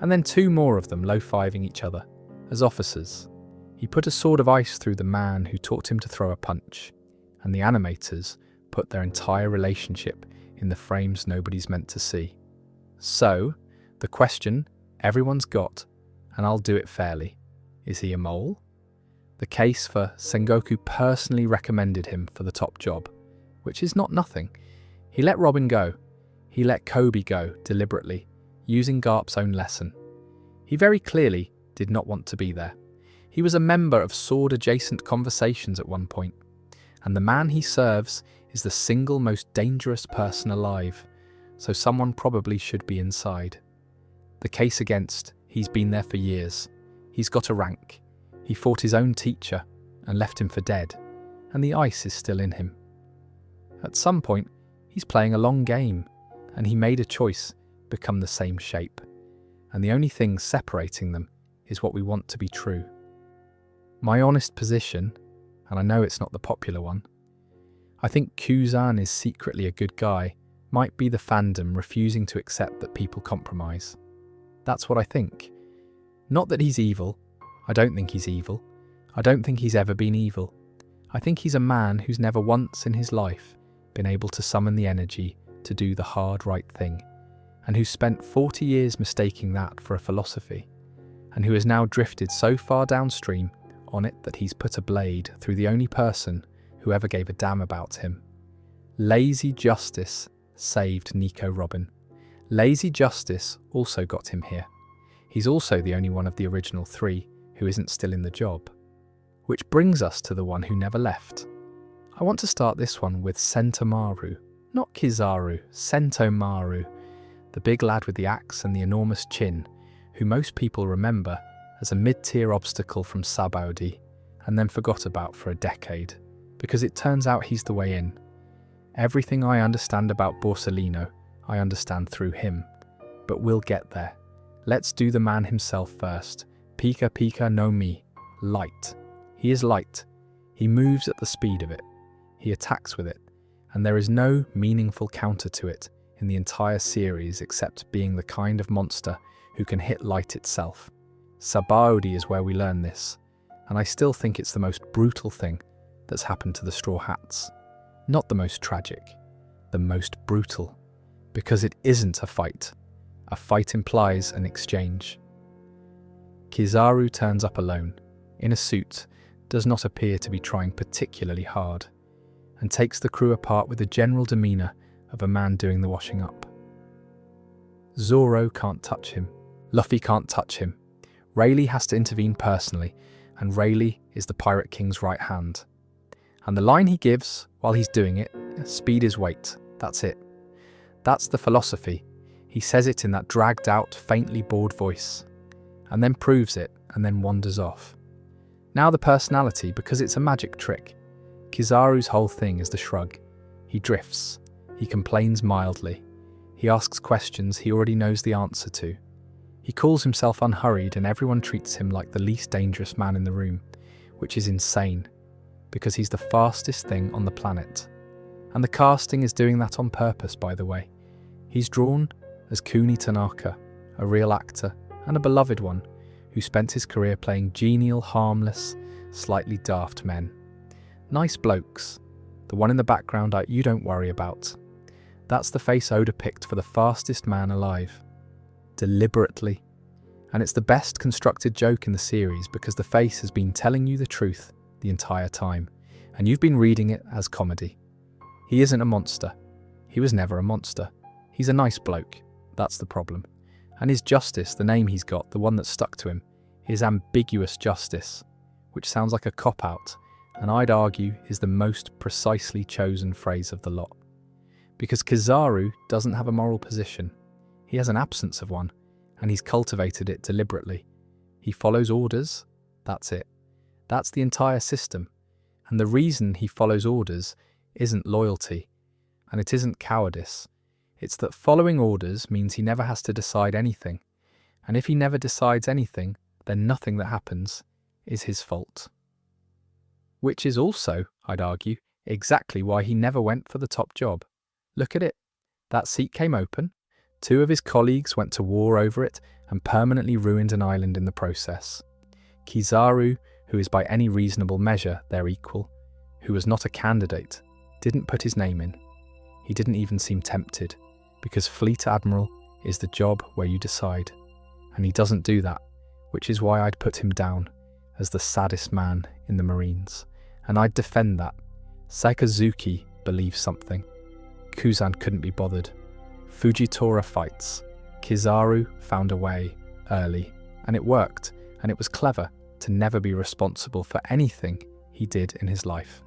and then 2 more of them low-fiving each other as officers. He put a sword of ice through the man who taught him to throw a punch, and the animators put their entire relationship in the frames nobody's meant to see. So, the question everyone's got, and I'll do it fairly, is he a mole? The case for Sengoku personally recommended him for the top job, which is not nothing. He let Robin go. He let Kobe go deliberately, using Garp's own lesson. He very clearly did not want to be there. He was a member of sword-adjacent conversations at one point, And the man he serves is the single most dangerous person alive, so someone probably should be inside. The case against, he's been there for years. He's got a rank. He fought his own teacher and left him for dead, and the ice is still in him. At some point, he's playing a long game, and he made a choice, become the same shape. And the only thing separating them is what we want to be true. My honest position, and I know it's not the popular one, I think Kuzan is secretly a good guy, might be the fandom refusing to accept that people compromise. That's what I think. Not that he's evil. I don't think he's evil. I don't think he's ever been evil. I think he's a man who's never once in his life been able to summon the energy to do the hard right thing, and who spent 40 years mistaking that for a philosophy, and who has now drifted so far downstream on it that he's put a blade through the only person who ever gave a damn about him. Lazy justice saved Nico Robin. Lazy justice also got him here. He's also the only one of the original three who isn't still in the job. Which brings us to the one who never left. I want to start this one with Sentomaru. Not Kizaru, Sentomaru, the big lad with the axe and the enormous chin, who most people remember as a mid-tier obstacle from Sabaudi, and then forgot about for a decade, because it turns out he's the way in. Everything I understand about Borsellino, I understand through him. But we'll get there. Let's do the man himself first. Pika Pika no Mi. Light. He is light. He moves at the speed of it. He attacks with it. And there is no meaningful counter to it in the entire series except being the kind of monster who can hit light itself. Sabaudi is where we learn this. And I still think it's the most brutal thing that's happened to the Straw Hats. Not the most tragic. The most brutal. Because it isn't a fight. A fight implies an exchange. Kizaru turns up alone, in a suit, does not appear to be trying particularly hard, and takes the crew apart with the general demeanour of a man doing the washing up. Zoro can't touch him. Luffy can't touch him. Rayleigh has to intervene personally, and Rayleigh is the Pirate King's right hand. And the line he gives, while he's doing it, speed is weight. That's it. That's the philosophy. He says it in that dragged-out, faintly bored voice, and then proves it, and then wanders off. Now the personality, because it's a magic trick. Kizaru's whole thing is the shrug. He drifts. He complains mildly. He asks questions he already knows the answer to. He calls himself unhurried, and everyone treats him like the least dangerous man in the room, which is insane, because he's the fastest thing on the planet. And the casting is doing that on purpose, by the way. He's drawn as Kuni Tanaka, a real actor, and a beloved one, who spent his career playing genial, harmless, slightly daft men. Nice blokes. The one in the background you don't worry about. That's the face Oda picked for the fastest man alive. Deliberately. And it's the best constructed joke in the series because the face has been telling you the truth the entire time, and you've been reading it as comedy. He isn't a monster. He was never a monster. He's a nice bloke. That's the problem. And his justice, the name he's got, the one that stuck to him, is ambiguous justice, which sounds like a cop-out, and I'd argue is the most precisely chosen phrase of the lot. Because Kizaru doesn't have a moral position. He has an absence of one, and he's cultivated it deliberately. He follows orders. That's it. That's the entire system. And the reason he follows orders isn't loyalty, and it isn't cowardice. It's that following orders means he never has to decide anything, and if he never decides anything, then nothing that happens is his fault. Which is also, I'd argue, exactly why he never went for the top job. Look at it. That seat came open, 2 of his colleagues went to war over it and permanently ruined an island in the process. Kizaru, who is by any reasonable measure their equal, who was not a candidate, didn't put his name in. He didn't even seem tempted, because Fleet Admiral is the job where you decide, and he doesn't do that, which is why I'd put him down as the saddest man in the Marines, and I'd defend that. Sakazuki believes something. Kuzan couldn't be bothered. Fujitora fights. Kizaru found a way early, and it worked, and it was clever to never be responsible for anything he did in his life.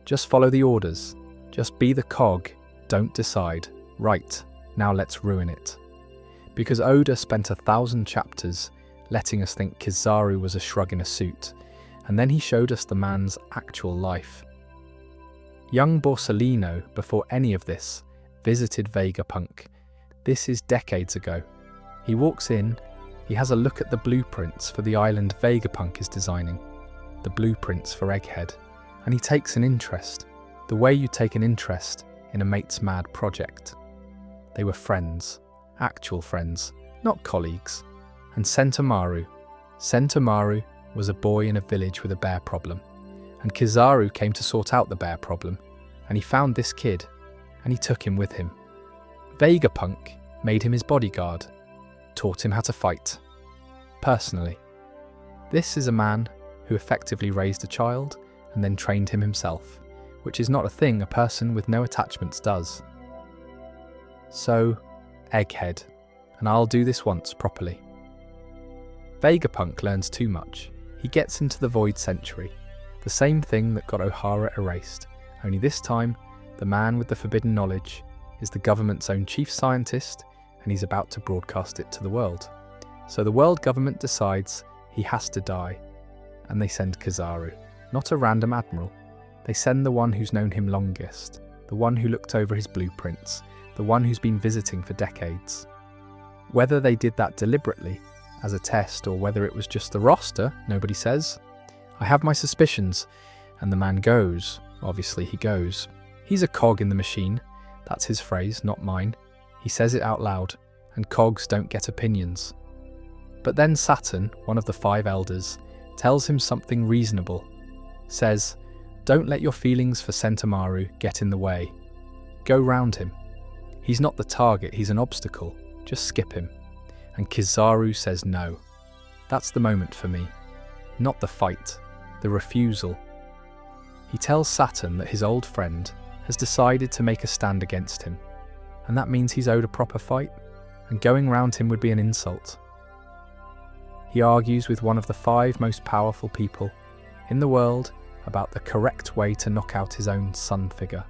Just follow the orders. Just be the cog. Don't decide. Right, now let's ruin it. Because Oda spent 1,000 chapters letting us think Kizaru was a shrug in a suit, and then he showed us the man's actual life. Young Borsalino, before any of this, visited Vegapunk. This is decades ago. He walks in, he has a look at the blueprints for the island Vegapunk is designing, the blueprints for Egghead, and he takes an interest, the way you take an interest in a mate's mad project. They were friends, actual friends, not colleagues. And Sentomaru was a boy in a village with a bear problem, and Kizaru came to sort out the bear problem, and he found this kid, and he took him with him. Vegapunk made him his bodyguard, taught him how to fight. Personally. This is a man who effectively raised a child and then trained him himself, which is not a thing a person with no attachments does. So, Egghead, and I'll do this once properly. Vegapunk learns too much. He gets into the Void Century, the same thing that got Ohara erased, only this time, the man with the forbidden knowledge is the government's own chief scientist, and he's about to broadcast it to the world. So the world government decides he has to die, and they send Kizaru, not a random admiral. They send the one who's known him longest, the one who looked over his blueprints, the one who's been visiting for decades. Whether they did that deliberately, as a test, or whether it was just the roster, nobody says. I have my suspicions, and the man goes. Obviously he goes. He's a cog in the machine. That's his phrase, not mine. He says it out loud, and cogs don't get opinions. But then Saturn, one of the 5 elders, tells him something reasonable. Says, don't let your feelings for Sentomaru get in the way. Go round him. He's not the target, he's an obstacle. Just skip him. And Kizaru says no. That's the moment for me. Not the fight, the refusal. He tells Saturn that his old friend has decided to make a stand against him, and that means he's owed a proper fight, and going round him would be an insult. He argues with one of the 5 most powerful people in the world about the correct way to knock out his own son figure.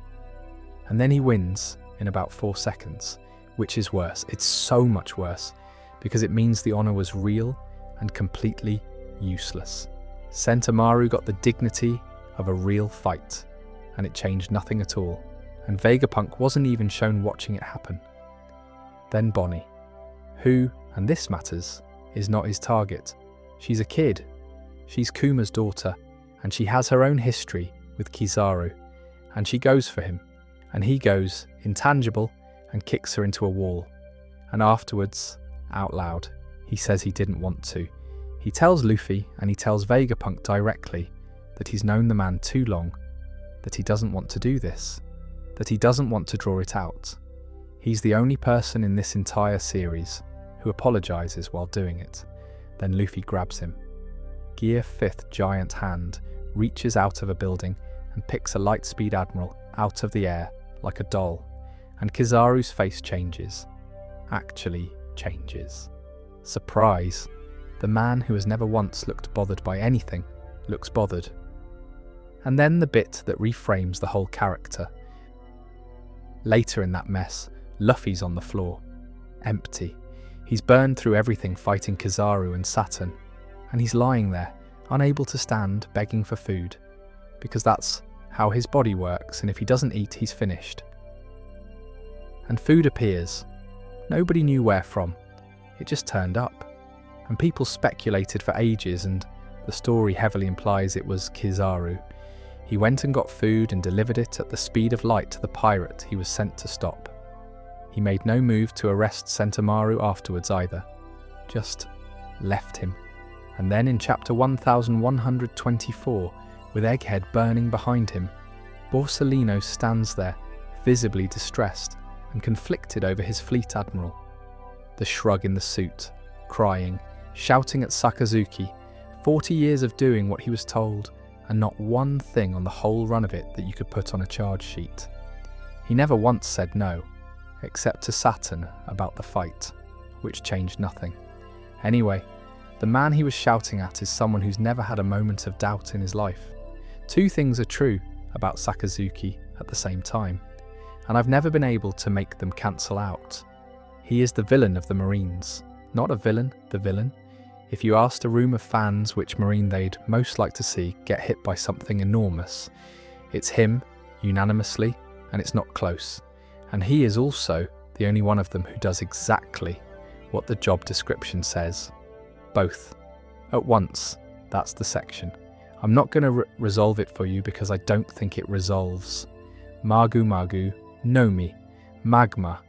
And then he wins in about 4 seconds, which is worse. It's so much worse, because it means the honour was real and completely useless. Sentomaru got the dignity of a real fight, and it changed nothing at all, and Vegapunk wasn't even shown watching it happen. Then Bonnie, who, and this matters, is not his target. She's a kid. She's Kuma's daughter, and she has her own history with Kizaru, and she goes for him, and he goes, intangible, and kicks her into a wall. And afterwards, out loud, he says he didn't want to. He tells Luffy, and he tells Vegapunk directly, that he's known the man too long, that he doesn't want to do this, that he doesn't want to draw it out. He's the only person in this entire series who apologises while doing it. Then Luffy grabs him. Gear 5th giant hand reaches out of a building and picks a Lightspeed Admiral out of the air like a doll, and Kizaru's face changes. Actually changes. Surprise! The man who has never once looked bothered by anything looks bothered. And then the bit that reframes the whole character. Later in that mess, Luffy's on the floor. Empty. He's burned through everything fighting Kizaru and Saturn, and he's lying there, unable to stand, begging for food, because that's how his body works, and if he doesn't eat, he's finished. And food appears. Nobody knew where from. It just turned up. And people speculated for ages, and the story heavily implies it was Kizaru. He went and got food and delivered it at the speed of light to the pirate he was sent to stop. He made no move to arrest Sentomaru afterwards either, just left him. And then in chapter 1124, with Egghead burning behind him, Borsalino stands there, visibly distressed and conflicted over his fleet admiral. The shrug in the suit, crying, shouting at Sakazuki, 40 years of doing what he was told, and not one thing on the whole run of it that you could put on a charge sheet. He never once said no, except to Saturn about the fight, which changed nothing. Anyway, the man he was shouting at is someone who's never had a moment of doubt in his life. 2 things are true about Sakazuki at the same time, and I've never been able to make them cancel out. He is the villain of the Marines. Not a villain, the villain. If you asked a room of fans which Marine they'd most like to see get hit by something enormous, it's him, unanimously, and it's not close. And he is also the only one of them who does exactly what the job description says. Both. At once. That's the section. I'm not going to resolve it for you because I don't think it resolves. Magu Magu, Nomi, Magma,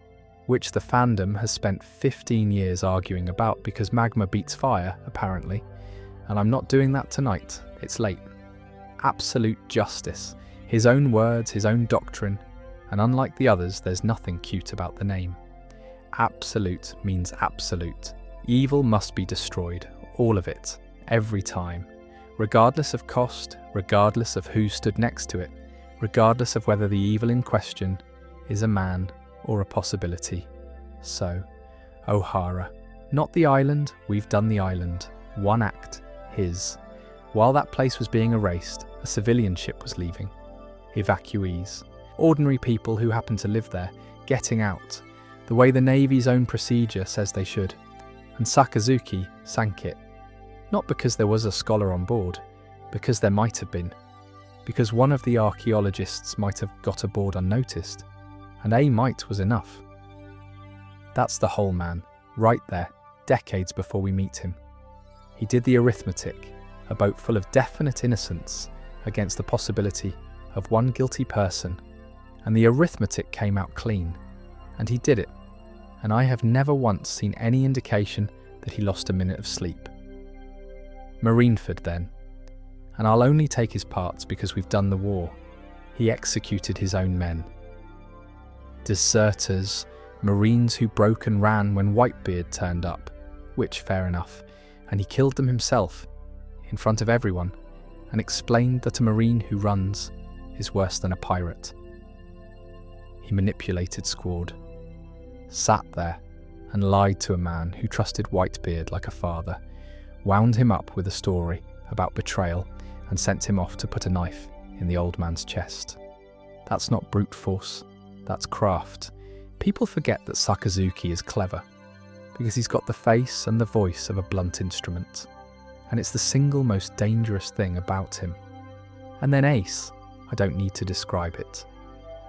which the fandom has spent 15 years arguing about because magma beats fire, apparently, and I'm not doing that tonight, it's late. Absolute justice, his own words, his own doctrine, and unlike the others, there's nothing cute about the name. Absolute means absolute. Evil must be destroyed, all of it, every time, regardless of cost, regardless of who stood next to it, regardless of whether the evil in question is a man or a possibility. So, O'Hara. Not the island, we've done the island. One act, his. While that place was being erased, a civilian ship was leaving. Evacuees. Ordinary people who happen to live there, getting out, the way the Navy's own procedure says they should. And Sakazuki sank it. Not because there was a scholar on board, because there might have been. Because one of the archaeologists might have got aboard unnoticed. And a mite was enough. That's the whole man, right there, decades before we meet him. He did the arithmetic, a boat full of definite innocence against the possibility of one guilty person, and the arithmetic came out clean, and he did it, and I have never once seen any indication that he lost a minute of sleep. Marineford then, and I'll only take his parts because we've done the war. He executed his own men. Deserters, Marines who broke and ran when Whitebeard turned up, which fair enough, and he killed them himself, in front of everyone, and explained that a Marine who runs is worse than a pirate. He manipulated Squad, sat there and lied to a man who trusted Whitebeard like a father, wound him up with a story about betrayal and sent him off to put a knife in the old man's chest. That's not brute force. That's craft. People forget that Sakazuki is clever, because he's got the face and the voice of a blunt instrument, and it's the single most dangerous thing about him. And then Ace, I don't need to describe it.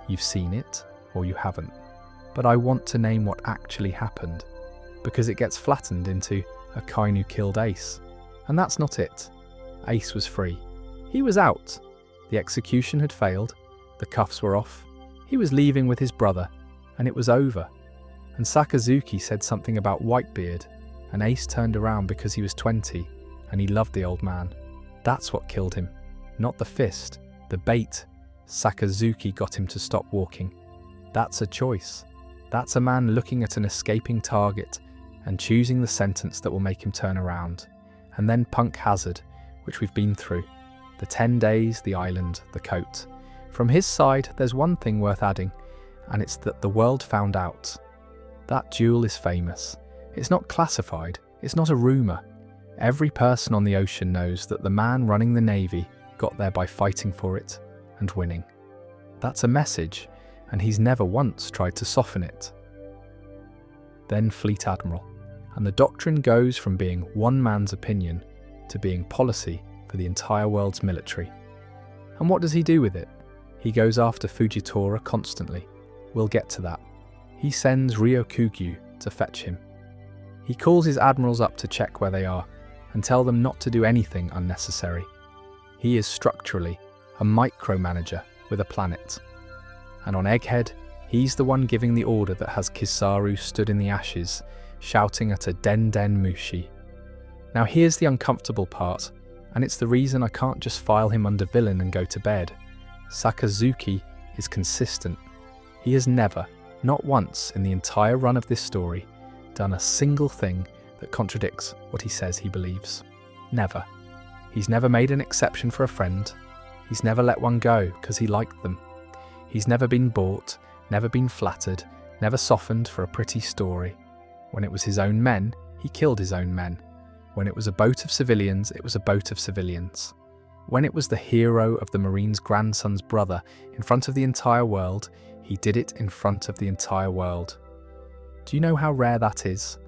You've seen it, or you haven't. But I want to name what actually happened, because it gets flattened into a Kainu killed Ace. And that's not it. Ace was free. He was out. The execution had failed, the cuffs were off, he was leaving with his brother, and it was over. And Sakazuki said something about Whitebeard, and Ace turned around because he was 20, and he loved the old man. That's what killed him, not the fist, the bait. Sakazuki got him to stop walking. That's a choice. That's a man looking at an escaping target and choosing the sentence that will make him turn around. And then Punk Hazard, which we've been through. The 10 days, the island, the coat. From his side, there's one thing worth adding, and it's that the world found out. That duel is famous. It's not classified. It's not a rumour. Every person on the ocean knows that the man running the Navy got there by fighting for it and winning. That's a message, and he's never once tried to soften it. Then Fleet Admiral, and the doctrine goes from being one man's opinion to being policy for the entire world's military. And what does he do with it? He goes after Fujitora constantly. We'll get to that. He sends Ryokugyu to fetch him. He calls his admirals up to check where they are and tell them not to do anything unnecessary. He is structurally a micromanager with a planet. And on Egghead, he's the one giving the order that has Kizaru stood in the ashes, shouting at a Den Den Mushi. Now here's the uncomfortable part, and it's the reason I can't just file him under villain and go to bed. Sakazuki is consistent. He has never, not once in the entire run of this story, done a single thing that contradicts what he says he believes. Never. He's never made an exception for a friend. He's never let one go because he liked them. He's never been bought, never been flattered, never softened for a pretty story. When it was his own men, he killed his own men. When it was a boat of civilians, it was a boat of civilians. When it was the hero of the Marine's grandson's brother in front of the entire world, he did it in front of the entire world. Do you know how rare that is?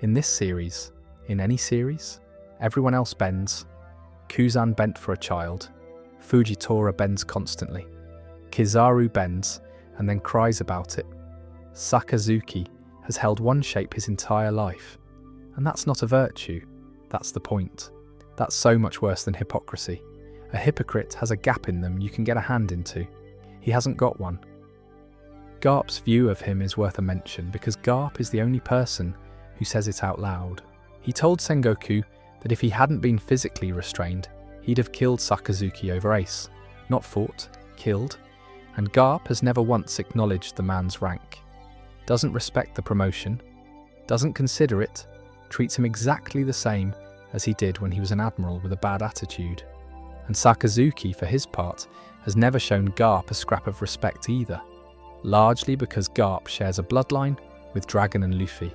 In this series, in any series, everyone else bends. Kuzan bent for a child. Fujitora bends constantly. Kizaru bends and then cries about it. Sakazuki has held one shape his entire life. And that's not a virtue. That's the point. That's so much worse than hypocrisy. A hypocrite has a gap in them you can get a hand into. He hasn't got one. Garp's view of him is worth a mention because Garp is the only person who says it out loud. He told Sengoku that if he hadn't been physically restrained, he'd have killed Sakazuki over Ace. Not fought, killed. And Garp has never once acknowledged the man's rank. Doesn't respect the promotion. Doesn't consider it. Treats him exactly the same as he did when he was an admiral with a bad attitude. And Sakazuki, for his part, has never shown Garp a scrap of respect either, largely because Garp shares a bloodline with Dragon and Luffy.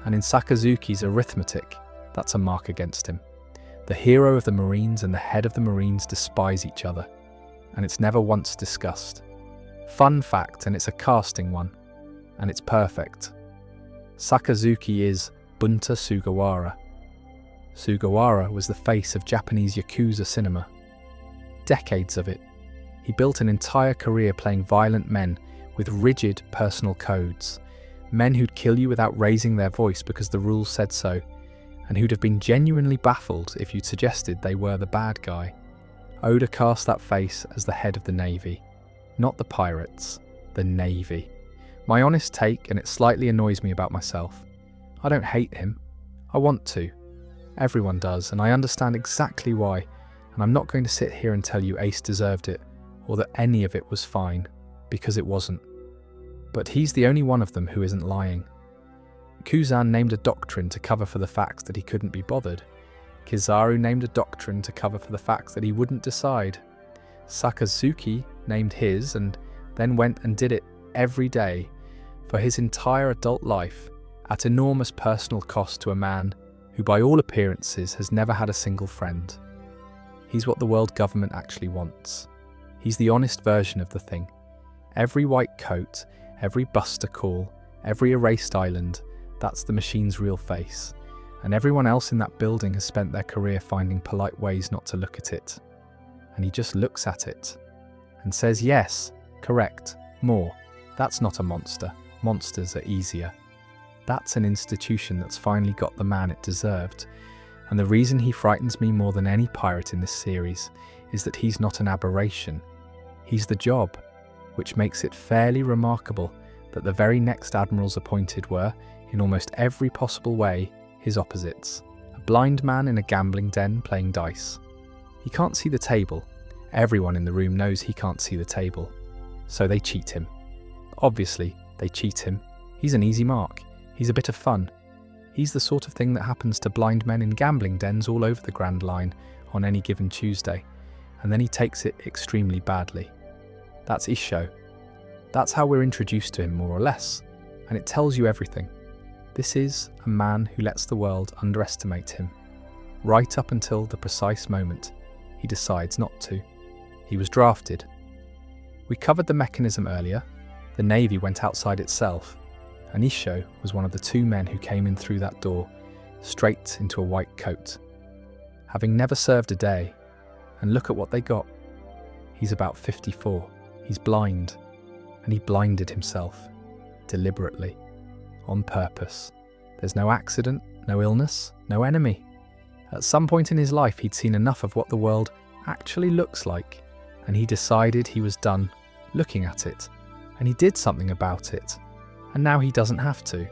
And in Sakazuki's arithmetic, that's a mark against him. The hero of the Marines and the head of the Marines despise each other, and it's never once discussed. Fun fact, and it's a casting one, and it's perfect. Sakazuki is Bunta Sugawara. Sugawara was the face of Japanese Yakuza cinema. Decades of it. He built an entire career playing violent men with rigid personal codes. Men who'd kill you without raising their voice because the rules said so, and who'd have been genuinely baffled if you'd suggested they were the bad guy. Oda cast that face as the head of the Navy. Not the pirates, the Navy. My honest take, and it slightly annoys me about myself. I don't hate him. I want to. Everyone does, and I understand exactly why, and I'm not going to sit here and tell you Ace deserved it, or that any of it was fine, because it wasn't. But he's the only one of them who isn't lying. Kuzan named a doctrine to cover for the fact that he couldn't be bothered. Kizaru named a doctrine to cover for the fact that he wouldn't decide. Sakazuki named his and then went and did it every day for his entire adult life at enormous personal cost to a man who by all appearances has never had a single friend. He's what the world government actually wants. He's the honest version of the thing. Every white coat, every buster call, every erased island, that's the machine's real face. And everyone else in that building has spent their career finding polite ways not to look at it. And he just looks at it and says, yes, correct, more. That's not a monster. Monsters are easier. That's an institution that's finally got the man it deserved. And the reason he frightens me more than any pirate in this series is that he's not an aberration. He's the job, which makes it fairly remarkable that the very next admirals appointed were, in almost every possible way, his opposites. A blind man in a gambling den playing dice. He can't see the table. Everyone in the room knows he can't see the table. So they cheat him. Obviously, they cheat him. He's an easy mark. He's a bit of fun. He's the sort of thing that happens to blind men in gambling dens all over the Grand Line on any given Tuesday, and then he takes it extremely badly. That's Isho. That's how we're introduced to him, more or less, and it tells you everything. This is a man who lets the world underestimate him, right up until the precise moment he decides not to. He was drafted. We covered the mechanism earlier. The Navy went outside itself, and Isho was one of the two men who came in through that door, straight into a white coat, having never served a day. And look at what they got. He's about 54. He's blind, and he blinded himself, deliberately, on purpose. There's no accident, no illness, no enemy. At some point in his life he'd seen enough of what the world actually looks like, and he decided he was done looking at it, and he did something about it. And now he doesn't have to,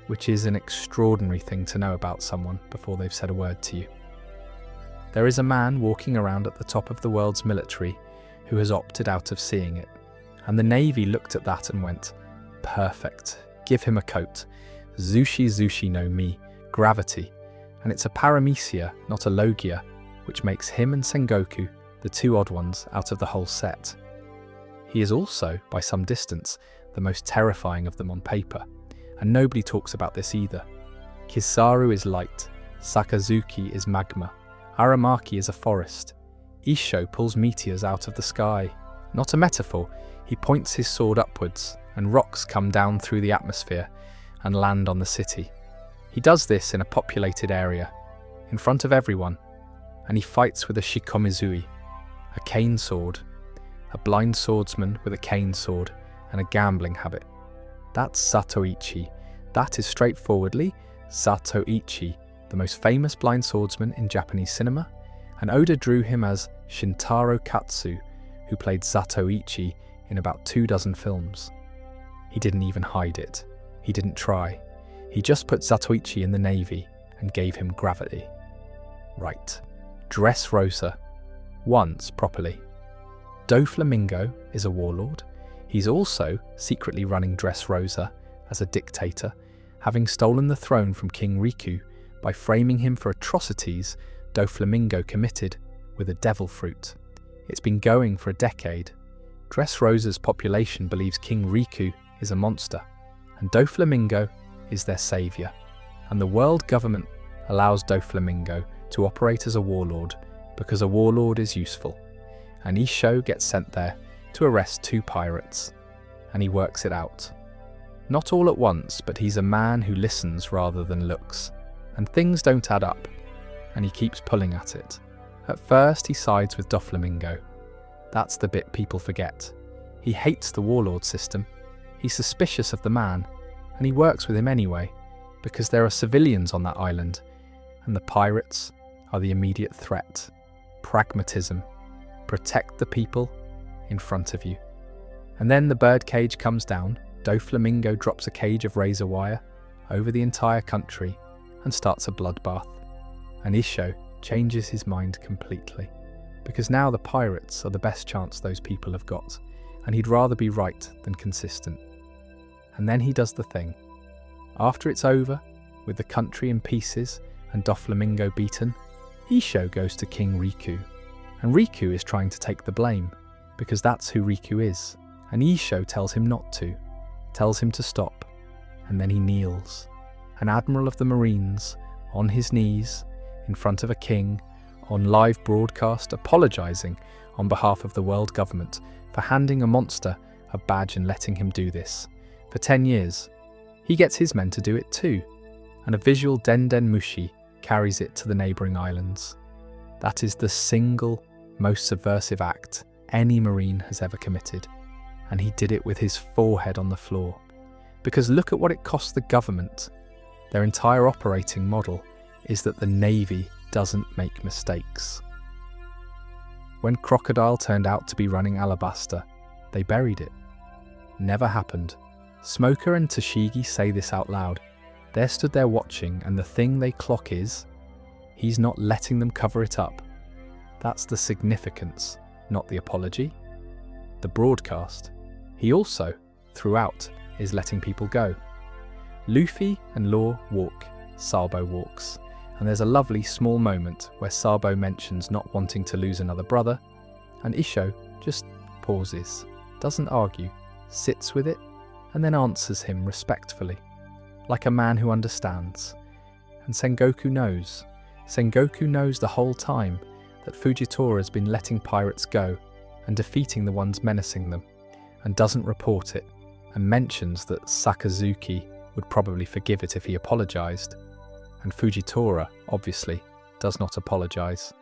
which is an extraordinary thing to know about someone before they've said a word to you. There is a man walking around at the top of the world's military who has opted out of seeing it. And the Navy looked at that and went, perfect, give him a coat. Zushi no Mi, gravity. And it's a paramecia, not a logia, which makes him and Sengoku the two odd ones out of the whole set. He is also, by some distance, the most terrifying of them on paper, and nobody talks about this either. Kizaru is light, Sakazuki is magma, Aramaki is a forest. Isho pulls meteors out of the sky. Not a metaphor, he points his sword upwards, and rocks come down through the atmosphere and land on the city. He does this in a populated area, in front of everyone, and he fights with a shikomizui, a cane sword, a blind swordsman with a cane sword and a gambling habit. That's Zatoichi. That is straightforwardly Zatoichi, the most famous blind swordsman in Japanese cinema, and Oda drew him as Shintaro Katsu, who played Zatoichi in about 24 films. He didn't even hide it. He didn't try. He just put Zatoichi in the navy and gave him gravity. Right. Dressrosa. Once properly. Doflamingo is a warlord. He's also secretly running Dressrosa as a dictator, having stolen the throne from King Riku by framing him for atrocities Doflamingo committed with a devil fruit. It's been going for a decade. Dressrosa's population believes King Riku is a monster, and Doflamingo is their saviour. And the world government allows Doflamingo to operate as a warlord because a warlord is useful. And Isho gets sent there to arrest 2 pirates, and he works it out. Not all at once, but he's a man who listens rather than looks, and things don't add up, and he keeps pulling at it. At first he sides with Doflamingo. That's the bit people forget. He hates the warlord system, he's suspicious of the man, and he works with him anyway, because there are civilians on that island, and the pirates are the immediate threat. Pragmatism. Protect the people in front of you. And then the birdcage comes down, Doflamingo drops a cage of razor wire over the entire country and starts a bloodbath. And Isho changes his mind completely, because now the pirates are the best chance those people have got, and he'd rather be right than consistent. And then he does the thing. After it's over, with the country in pieces and Doflamingo beaten, Isho goes to King Riku. And Riku is trying to take the blame, because that's who Riku is. And Isho tells him not to, tells him to stop, and then he kneels. An Admiral of the Marines, on his knees, in front of a king, on live broadcast, apologising on behalf of the world government for handing a monster a badge and letting him do this. For 10 years, he gets his men to do it too, and a visual Denden Mushi carries it to the neighbouring islands. That is the single most subversive act any Marine has ever committed, and he did it with his forehead on the floor. Because look at what it cost the government. Their entire operating model is that the Navy doesn't make mistakes. When Crocodile turned out to be running Alabasta, they buried it. Never happened. Smoker and Toshigi say this out loud. They're stood there watching, and the thing they clock is, he's not letting them cover it up. That's the significance, not the apology. The broadcast. He also, throughout, is letting people go. Luffy and Law walk, Sabo walks, and there's a lovely small moment where Sabo mentions not wanting to lose another brother, and Isho just pauses, doesn't argue, sits with it, and then answers him respectfully, like a man who understands. And Sengoku knows. Sengoku knows the whole time that Fujitora has been letting pirates go and defeating the ones menacing them, and doesn't report it, and mentions that Sakazuki would probably forgive it if he apologised, and Fujitora, obviously, does not apologise.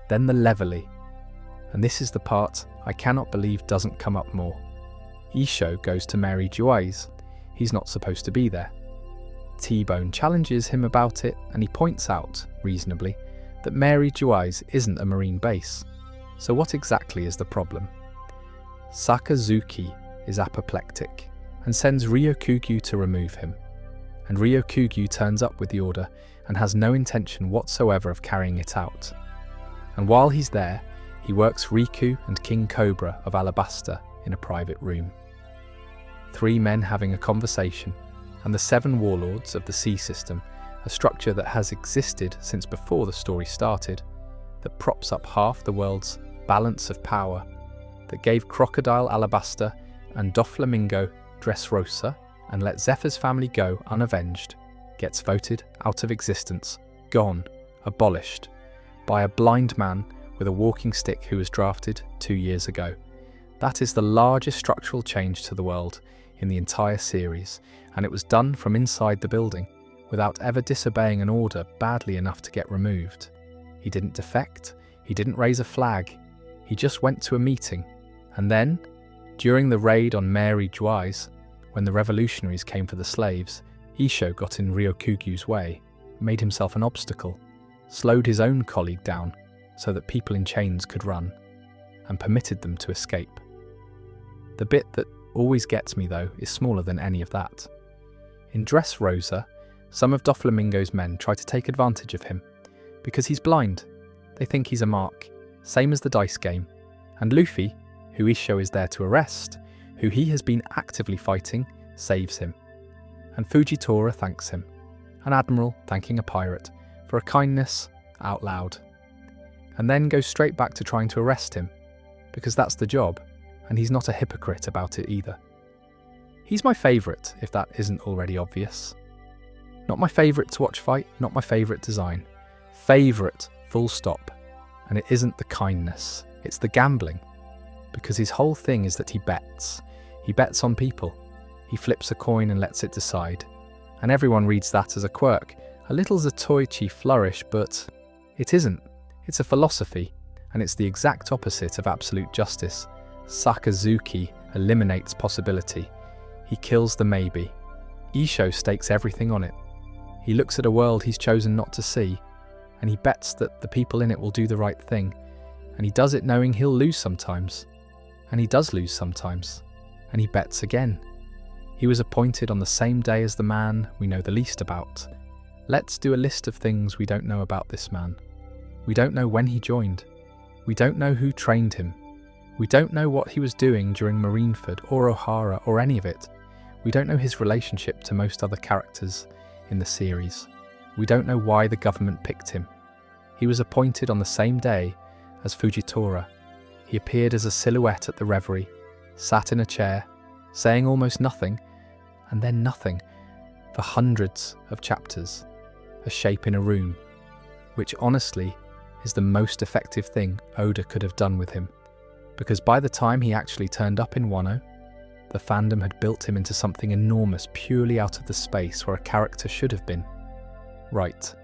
Then the Leverly, and this is the part I cannot believe doesn't come up more. Isho goes to Mary Juai's. He's not supposed to be there. T-Bone challenges him about it, and he points out, reasonably, that Mary Juai's isn't a marine base. So what exactly is the problem? Sakazuki is apoplectic and sends Ryokugyu to remove him. And Ryokugyu turns up with the order and has no intention whatsoever of carrying it out. And while he's there, he works Riku and King Cobra of Alabasta in a private room. 3 men having a conversation, and the 7 warlords of the sea system, a structure that has existed since before the story started, that props up half the world's balance of power, that gave Crocodile Alabasta and Doflamingo Dressrosa and let Zephyr's family go unavenged, gets voted out of existence, gone, abolished, by a blind man with with a walking stick who was drafted 2 years ago. That is the largest structural change to the world in the entire series, and it was done from inside the building, without ever disobeying an order badly enough to get removed. He didn't defect, he didn't raise a flag, he just went to a meeting. And then, during the raid on Mary Juai's, when the revolutionaries came for the slaves, Isho got in Ryokugyu's way, made himself an obstacle, slowed his own colleague down so that people in chains could run, and permitted them to escape. The bit that always gets me, though, is smaller than any of that. In Dressrosa, some of Doflamingo's men try to take advantage of him, because he's blind. They think he's a mark, same as the dice game, and Luffy, who Isho is there to arrest, who he has been actively fighting, saves him. And Fujitora thanks him, an admiral thanking a pirate, for a kindness out loud. And then goes straight back to trying to arrest him, because that's the job, and he's not a hypocrite about it either. He's my favourite, if that isn't already obvious. Not my favourite to watch fight, not my favourite design. Favourite, full stop. And it isn't the kindness, it's the gambling. Because his whole thing is that he bets. He bets on people. He flips a coin and lets it decide. And everyone reads that as a quirk, a little Zatoichi flourish, but it isn't. It's a philosophy, and it's the exact opposite of absolute justice. Sakazuki eliminates possibility. He kills the maybe. Isho stakes everything on it. He looks at a world he's chosen not to see, and he bets that the people in it will do the right thing. And he does it knowing he'll lose sometimes. And he does lose sometimes. And he bets again. He was appointed on the same day as the man we know the least about. Let's do a list of things we don't know about this man. We don't know when he joined. We don't know who trained him. We don't know what he was doing during Marineford or Ohara or any of it. We don't know his relationship to most other characters in the series. We don't know why the government picked him. He was appointed on the same day as Fujitora. He appeared as a silhouette at the reverie, sat in a chair, saying almost nothing, and then nothing, for hundreds of chapters, a shape in a room, which honestly is the most effective thing Oda could have done with him, because by the time he actually turned up in Wano, the fandom had built him into something enormous purely out of the space where a character should have been. Right,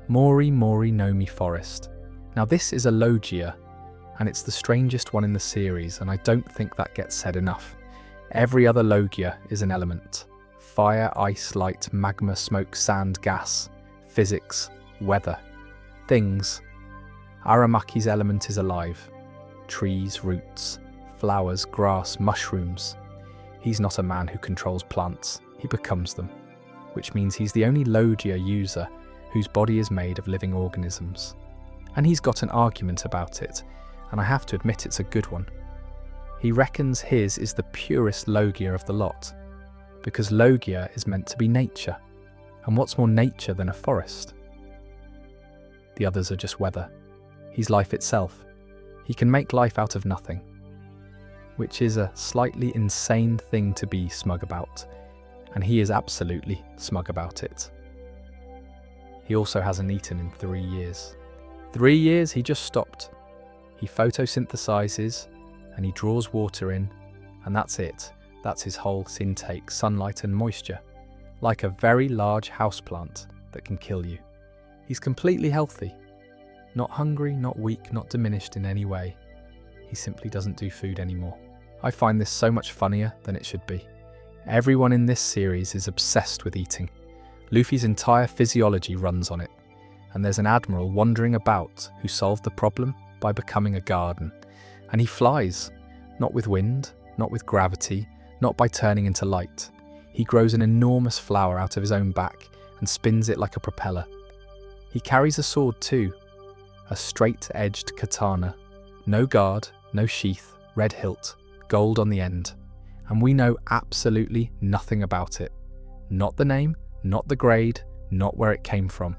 Mori Mori no Mi Forest. Now this is a logia, and it's the strangest one in the series, and I don't think that gets said enough. Every other logia is an element. Fire, ice, light, magma, smoke, sand, gas, physics, weather, things. Aramaki's element is alive. Trees, roots, flowers, grass, mushrooms. He's not a man who controls plants, he becomes them, which means he's the only logia user whose body is made of living organisms. And he's got an argument about it, and I have to admit it's a good one. He reckons his is the purest logia of the lot, because logia is meant to be nature, and what's more nature than a forest? The others are just weather. He's life itself. He can make life out of nothing, which is a slightly insane thing to be smug about, and he is absolutely smug about it. He also hasn't eaten in 3 years. 3 years he just stopped. He photosynthesizes, and he draws water in, and that's it. That's his whole intake, sunlight and moisture, like a very large houseplant that can kill you. He's completely healthy. Not hungry, not weak, not diminished in any way. He simply doesn't do food anymore. I find this so much funnier than it should be. Everyone in this series is obsessed with eating. Luffy's entire physiology runs on it. And there's an admiral wandering about who solved the problem by becoming a garden. And he flies, not with wind, not with gravity, not by turning into light. He grows an enormous flower out of his own back and spins it like a propeller. He carries a sword too, a straight-edged katana. No guard, no sheath, red hilt, gold on the end. And we know absolutely nothing about it. Not the name, not the grade, not where it came from.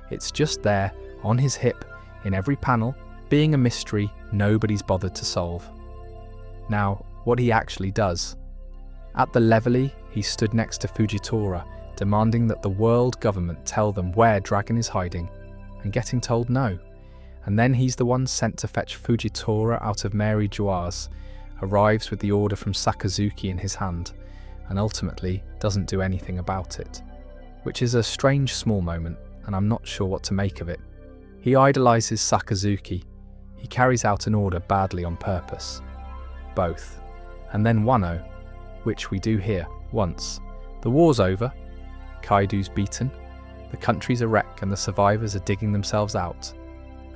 It's just there, on his hip, in every panel, being a mystery nobody's bothered to solve. Now, what he actually does. At the Levely, he stood next to Fujitora, demanding that the world government tell them where Dragon is hiding, and getting told no. and then he's the one sent to fetch Fujitora out of Mary Joire's, arrives with the order from Sakazuki in his hand, and ultimately doesn't do anything about it. Which is a strange small moment, and I'm not sure what to make of it. He idolizes Sakazuki. He carries out an order badly on purpose. Both. And then Wano, which we do hear once. The war's over. Kaido's beaten. The country's a wreck and the survivors are digging themselves out.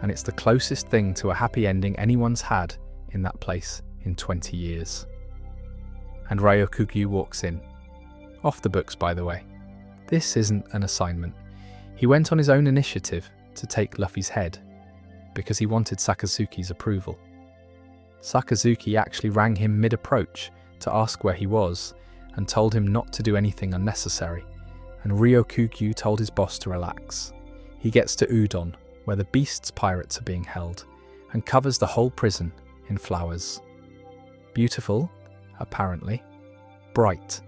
And it's the closest thing to a happy ending anyone's had in that place in 20 years. And Ryokugyu walks in. Off the books, by the way. This isn't an assignment. He went on his own initiative to take Luffy's head, because he wanted Sakazuki's approval. Sakazuki actually rang him mid-approach to ask where he was, and told him not to do anything unnecessary, and Ryokugyu told his boss to relax. He gets to Udon, where the Beast's pirates are being held, and covers the whole prison in flowers. Beautiful, apparently. Bright.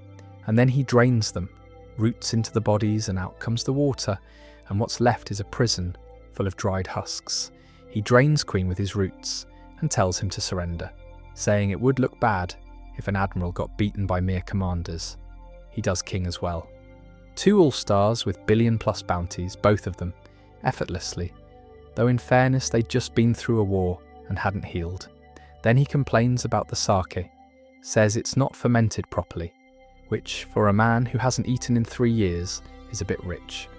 And then he drains them, roots into the bodies, and out comes the water, and what's left is a prison full of dried husks. He drains Queen with his roots, and tells him to surrender, saying it would look bad if an admiral got beaten by mere commanders. He does King as well. 2 all-stars with billion-plus bounties, both of them, effortlessly, though in fairness they'd just been through a war and hadn't healed. Then he complains about the sake, says it's not fermented properly, which, for a man who hasn't eaten in 3 years, is a bit rich.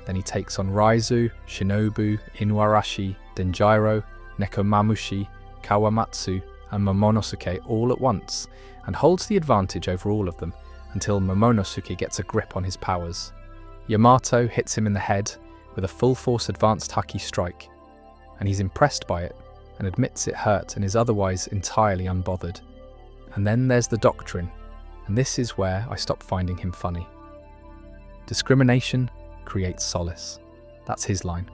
Then he takes on Raizu, Shinobu, Inuarashi, Denjiro, Nekomamushi, Kawamatsu, and Momonosuke all at once, and holds the advantage over all of them until Momonosuke gets a grip on his powers. Yamato hits him in the head with a full-force advanced haki strike, and he's impressed by it and admits it hurt and is otherwise entirely unbothered. And then there's the doctrine, and this is where I stop finding him funny. Discrimination creates solace. That's his line.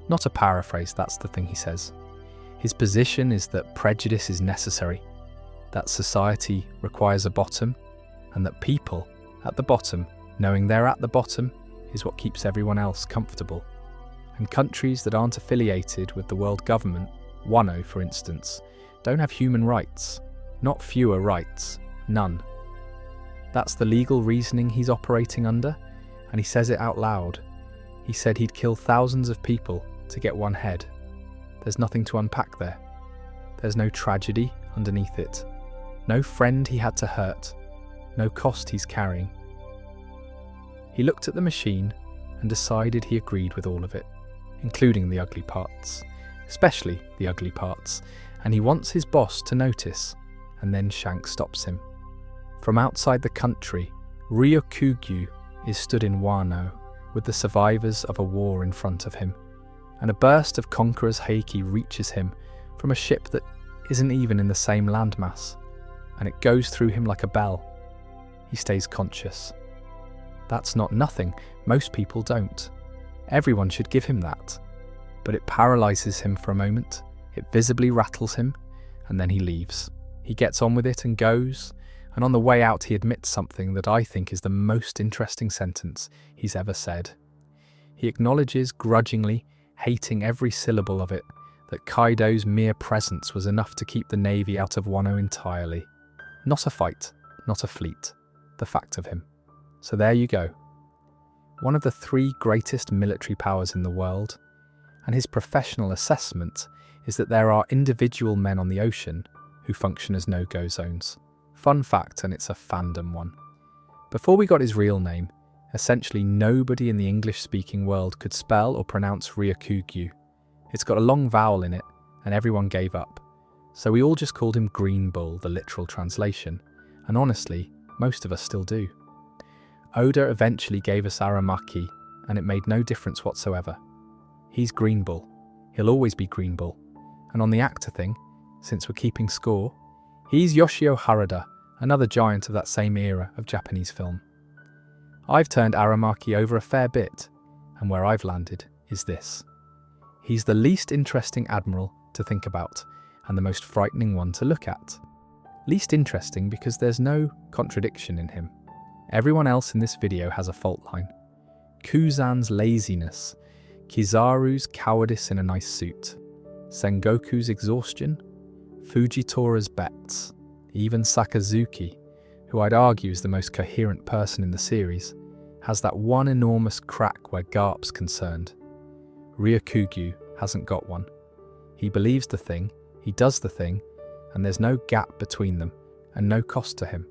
Not a paraphrase, that's the thing he says. His position is that prejudice is necessary, that society requires a bottom, and that people at the bottom, knowing they're at the bottom, is what keeps everyone else comfortable. And countries that aren't affiliated with the world government, Wano for instance, don't have human rights. Not fewer rights, none. That's the legal reasoning he's operating under, and he says it out loud. He said he'd kill thousands of people to get one head. There's nothing to unpack there. There's no tragedy underneath it. No friend he had to hurt. No cost he's carrying. He looked at the machine and decided he agreed with all of it, including the ugly parts. Especially the ugly parts. And he wants his boss to notice, and then Shanks stops him. From outside the country, Ryokugyu is stood in Wano with the survivors of a war in front of him, and a burst of Conqueror's Heiki reaches him from a ship that isn't even in the same landmass, and it goes through him like a bell. He stays conscious. That's not nothing, most people don't. Everyone should give him that. But it paralyses him for a moment, it visibly rattles him, and then he leaves. He gets on with it and goes, and on the way out he admits something that I think is the most interesting sentence he's ever said. He acknowledges grudgingly, hating every syllable of it, that Kaido's mere presence was enough to keep the Navy out of Wano entirely. Not a fight, not a fleet, the fact of him. So there you go. One of the 3 greatest military powers in the world, and his professional assessment is that there are individual men on the ocean who function as no-go zones. Fun fact, and it's a fandom one. Before we got his real name, essentially nobody in the English-speaking world could spell or pronounce Ryokugyu. It's got a long vowel in it, and everyone gave up. So we all just called him Green Bull, the literal translation, and honestly, most of us still do. Oda eventually gave us Aramaki, and it made no difference whatsoever. He's Green Bull. He'll always be Green Bull. And on the actor thing, since we're keeping score, he's Yoshio Harada, another giant of that same era of Japanese film. I've turned Aramaki over a fair bit, and where I've landed is this. He's the least interesting admiral to think about, and the most frightening one to look at. Least interesting because there's no contradiction in him. Everyone else in this video has a fault line. Kuzan's laziness, Kizaru's cowardice in a nice suit, Sengoku's exhaustion, Fujitori's bets, even Sakazuki, who I'd argue is the most coherent person in the series, has that one enormous crack where Garp's concerned. Ryokugyu hasn't got one. He believes the thing, he does the thing, and there's no gap between them, and no cost to him.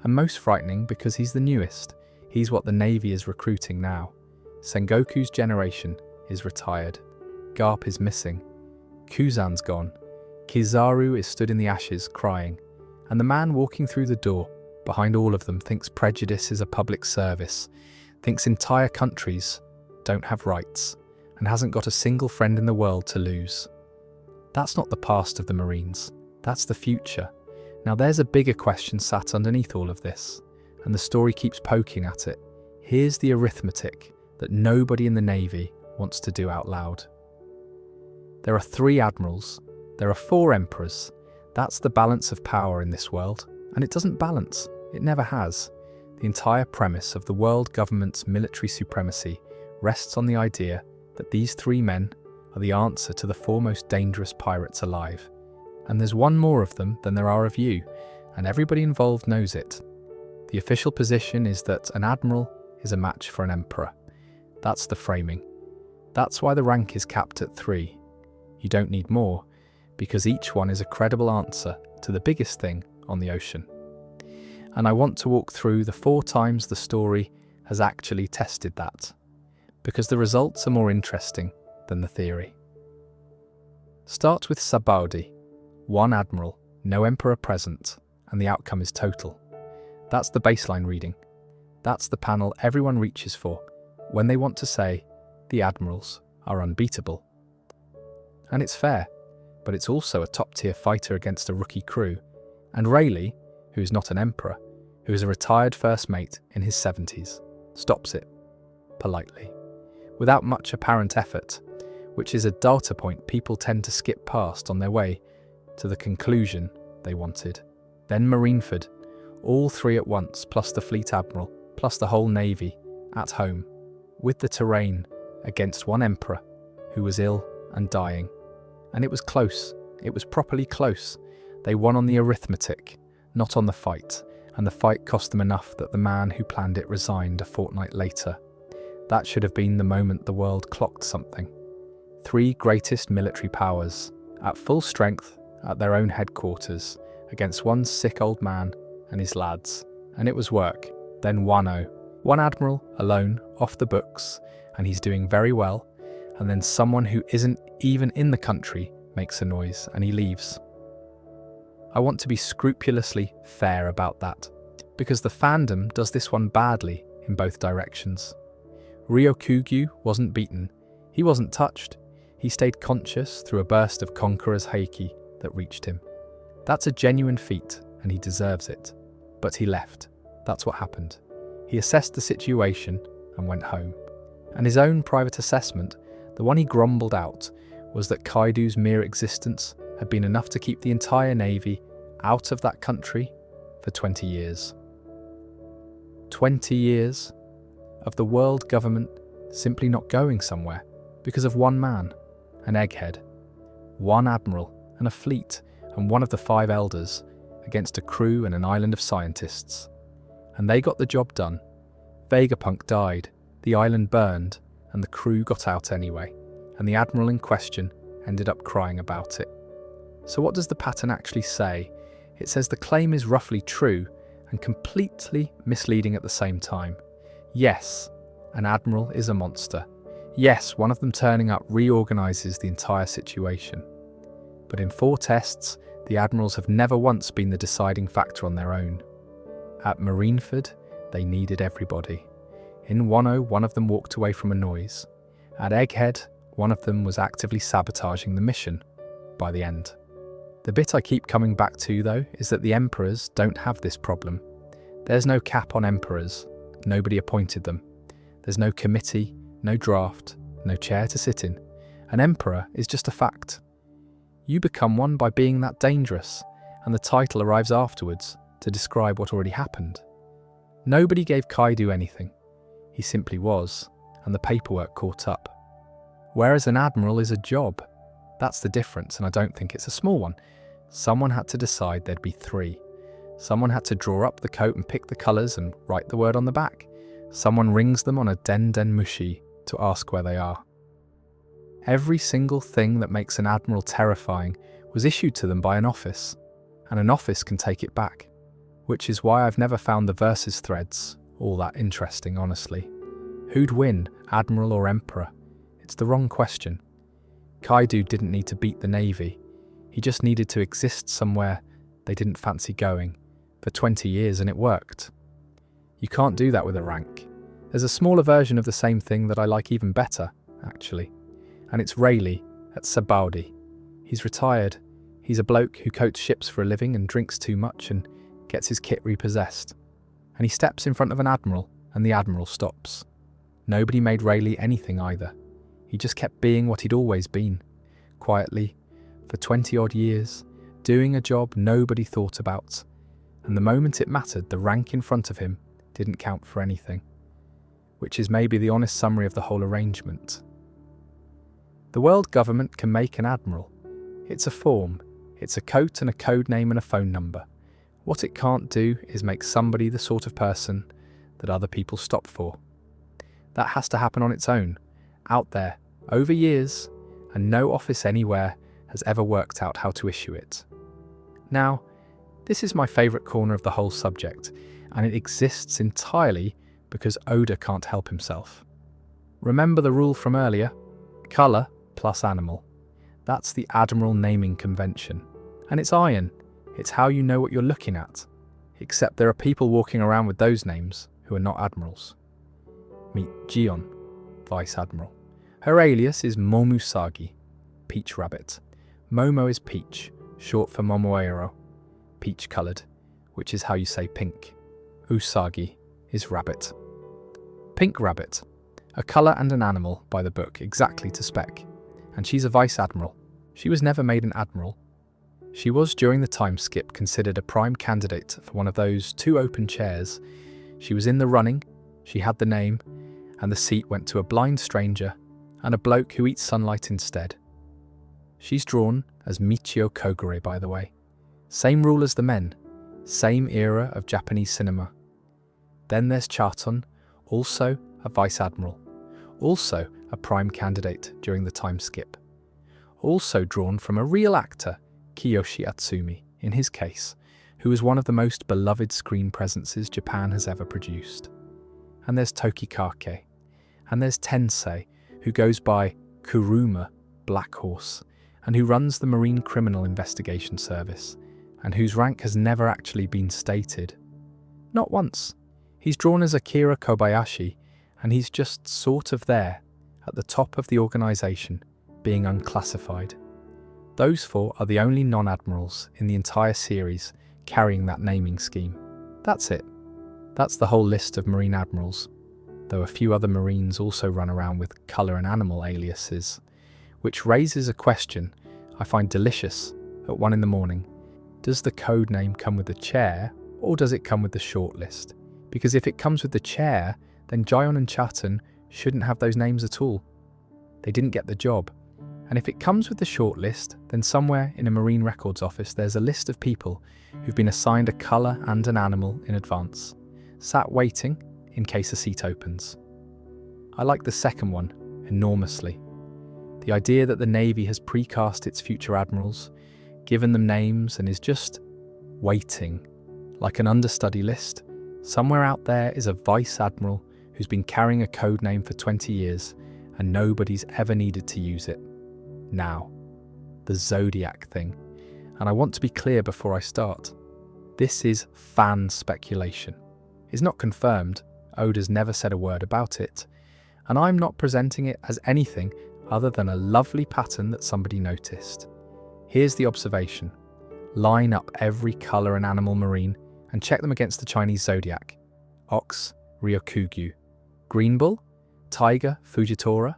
And most frightening because he's the newest. He's what the Navy is recruiting now. Sengoku's generation is retired. Garp is missing. Kuzan's gone. Kizaru is stood in the ashes crying. And the man walking through the door, behind all of them, thinks prejudice is a public service, thinks entire countries don't have rights, and hasn't got a single friend in the world to lose. That's not the past of the Marines. That's the future. Now there's a bigger question sat underneath all of this, and the story keeps poking at it. Here's the arithmetic that nobody in the Navy wants to do out loud. There are 3 admirals, there are 4 emperors. That's the balance of power in this world, and it doesn't balance. It never has. The entire premise of the world government's military supremacy rests on the idea that these 3 men are the answer to the 4 most dangerous pirates alive. And there's one more of them than there are of you, and everybody involved knows it. The official position is that an admiral is a match for an emperor. That's the framing. That's why the rank is capped at 3. You don't need more, because each one is a credible answer to the biggest thing on the ocean. And I want to walk through the 4 times the story has actually tested that, because the results are more interesting than the theory. Start with Sabaudi. 1 admiral, no emperor present, and the outcome is total. That's the baseline reading. That's the panel everyone reaches for when they want to say the admirals are unbeatable. And it's fair, but it's also a top-tier fighter against a rookie crew, and Rayleigh, who is not an emperor, who is a retired first mate in his 70s, stops it, politely, without much apparent effort, which is a data point people tend to skip past on their way to the conclusion they wanted. Then Marineford, all 3 at once, plus the Fleet Admiral, plus the whole Navy, at home, with the terrain, against 1 emperor, who was ill and dying. And it was close, it was properly close. They won on the arithmetic, not on the fight, and the fight cost them enough that the man who planned it resigned a fortnight later. That should have been the moment the world clocked something. 3 greatest military powers, at full strength, at their own headquarters, against 1 sick old man and his lads. And it was work. Then 1-0. 1 admiral, alone, off the books, and he's doing very well, and then someone who isn't even in the country makes a noise, and he leaves. I want to be scrupulously fair about that, because the fandom does this one badly in both directions. Ryokugyu wasn't beaten, he wasn't touched, he stayed conscious through a burst of Conqueror's Heiki that reached him. That's a genuine feat, and he deserves it. But he left. That's what happened. He assessed the situation and went home. And his own private assessment, the one he grumbled out, was that Kaido's mere existence had been enough to keep the entire Navy out of that country for 20 years. 20 years of the world government simply not going somewhere because of 1 man, an egghead, 1 admiral and a fleet and 1 of the 5 elders against a crew and an island of scientists. And they got the job done. Vegapunk died, the island burned, and the crew got out anyway, and the admiral in question ended up crying about it. So what does the pattern actually say? It says the claim is roughly true and completely misleading at the same time. Yes, an admiral is a monster. Yes, one of them turning up reorganises the entire situation. But in 4 tests, the admirals have never once been the deciding factor on their own. At Marineford, they needed everybody. In 1-0, one of them walked away from a noise. At Egghead, one of them was actively sabotaging the mission by the end. The bit I keep coming back to, though, is that the emperors don't have this problem. There's no cap on emperors. Nobody appointed them. There's no committee, no draft, no chair to sit in. An emperor is just a fact. You become one by being that dangerous, and the title arrives afterwards to describe what already happened. Nobody gave Kaido anything. He simply was, and the paperwork caught up. Whereas an admiral is a job. That's the difference, and I don't think it's a small one. Someone had to decide there'd be 3. Someone had to draw up the coat and pick the colours and write the word on the back. Someone rings them on a den mushi to ask where they are. Every single thing that makes an admiral terrifying was issued to them by an office, and an office can take it back, which is why I've never found the versus threads all that interesting, honestly. Who'd win, admiral or emperor? It's the wrong question. Kaido didn't need to beat the navy. He just needed to exist somewhere they didn't fancy going for 20 years, and it worked. You can't do that with a rank. There's a smaller version of the same thing that I like even better, actually, and it's Rayleigh at Sabaudi. He's retired. He's a bloke who coats ships for a living and drinks too much and gets his kit repossessed. And he steps in front of an admiral, and the admiral stops. Nobody made Rayleigh anything either. He just kept being what he'd always been, quietly, for 20-odd years, doing a job nobody thought about. And the moment it mattered, the rank in front of him didn't count for anything. Which is maybe the honest summary of the whole arrangement. The world government can make an admiral. It's a form. It's a coat and a code name and a phone number. What it can't do is make somebody the sort of person that other people stop for. That has to happen on its own, out there, over years, and no office anywhere has ever worked out how to issue it. Now, this is my favourite corner of the whole subject, and it exists entirely because Oda can't help himself. Remember the rule from earlier? Colour plus animal. That's the Admiral naming convention. And it's iron. It's how you know what you're looking at. Except there are people walking around with those names who are not admirals. Meet Gion, Vice Admiral. Her alias is Momusagi, Peach Rabbit. Momo is peach, short for Momoero, peach-coloured, which is how you say pink. Usagi is rabbit. Pink Rabbit, a colour and an animal by the book, exactly to spec. And she's a Vice Admiral. She was never made an Admiral. She was, during the time skip, considered a prime candidate for one of those 2 open chairs. She was in the running, she had the name, and the seat went to a blind stranger and a bloke who eats sunlight instead. She's drawn as Michio Kogure, by the way. Same rule as the men, same era of Japanese cinema. Then there's Chaton, also a Vice Admiral, also a prime candidate during the time skip. Also drawn from a real actor, Kiyoshi Atsumi, in his case, who is one of the most beloved screen presences Japan has ever produced. And there's Tokikake. And there's Tensei, who goes by Kuruma, Black Horse, and who runs the Marine Criminal Investigation Service, and whose rank has never actually been stated. Not once. He's drawn as Akira Kobayashi, and he's just sort of there, at the top of the organisation, being unclassified. Those 4 are the only non-admirals in the entire series carrying that naming scheme. That's it. That's the whole list of Marine Admirals, though a few other Marines also run around with colour and animal aliases, which raises a question I find delicious at 1 a.m. Does the code name come with the chair, or does it come with the shortlist? Because if it comes with the chair, then Gion and Chaton shouldn't have those names at all. They didn't get the job. And if it comes with the shortlist, then somewhere in a Marine Records office there's a list of people who've been assigned a colour and an animal in advance, sat waiting in case a seat opens. I like the second one enormously. The idea that the Navy has precast its future admirals, given them names, and is just waiting, like an understudy list. Somewhere out there is a Vice Admiral who's been carrying a code name for 20 years and nobody's ever needed to use it. Now, the Zodiac thing. And I want to be clear before I start. This is fan speculation. It's not confirmed. Oda's never said a word about it. And I'm not presenting it as anything other than a lovely pattern that somebody noticed. Here's the observation. Line up every colour and animal marine and check them against the Chinese zodiac. Ox, Ryokugyu. Green bull, tiger, Fujitora.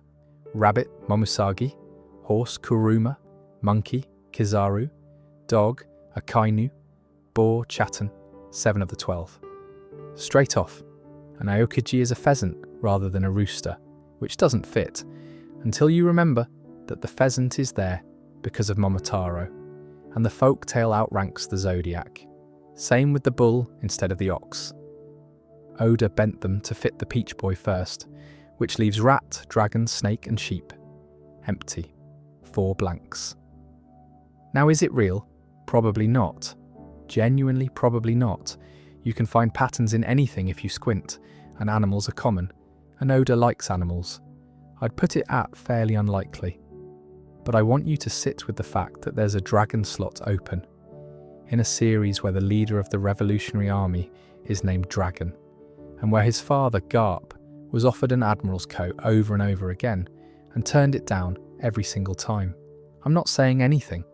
Rabbit, Momusagi. Horse, Kuruma. Monkey, Kizaru. Dog, Akainu. Boar, Chaton. 7 of the 12. Straight off, an Aokiji is a pheasant rather than a rooster, which doesn't fit. until you remember that the pheasant is there because of Momotaro, and the folk tale outranks the zodiac. Same with the bull instead of the ox. Oda bent them to fit the Peach Boy first, which leaves rat, dragon, snake and sheep empty. 4 blanks. Now is it real? Probably not. Genuinely probably not. You can find patterns in anything if you squint, and animals are common, and Oda likes animals. I'd put it at fairly unlikely. But I want you to sit with the fact that there's a dragon slot open, in a series where the leader of the Revolutionary Army is named Dragon, and where his father, Garp, was offered an admiral's coat over and over again, and turned it down every single time. I'm not saying anything.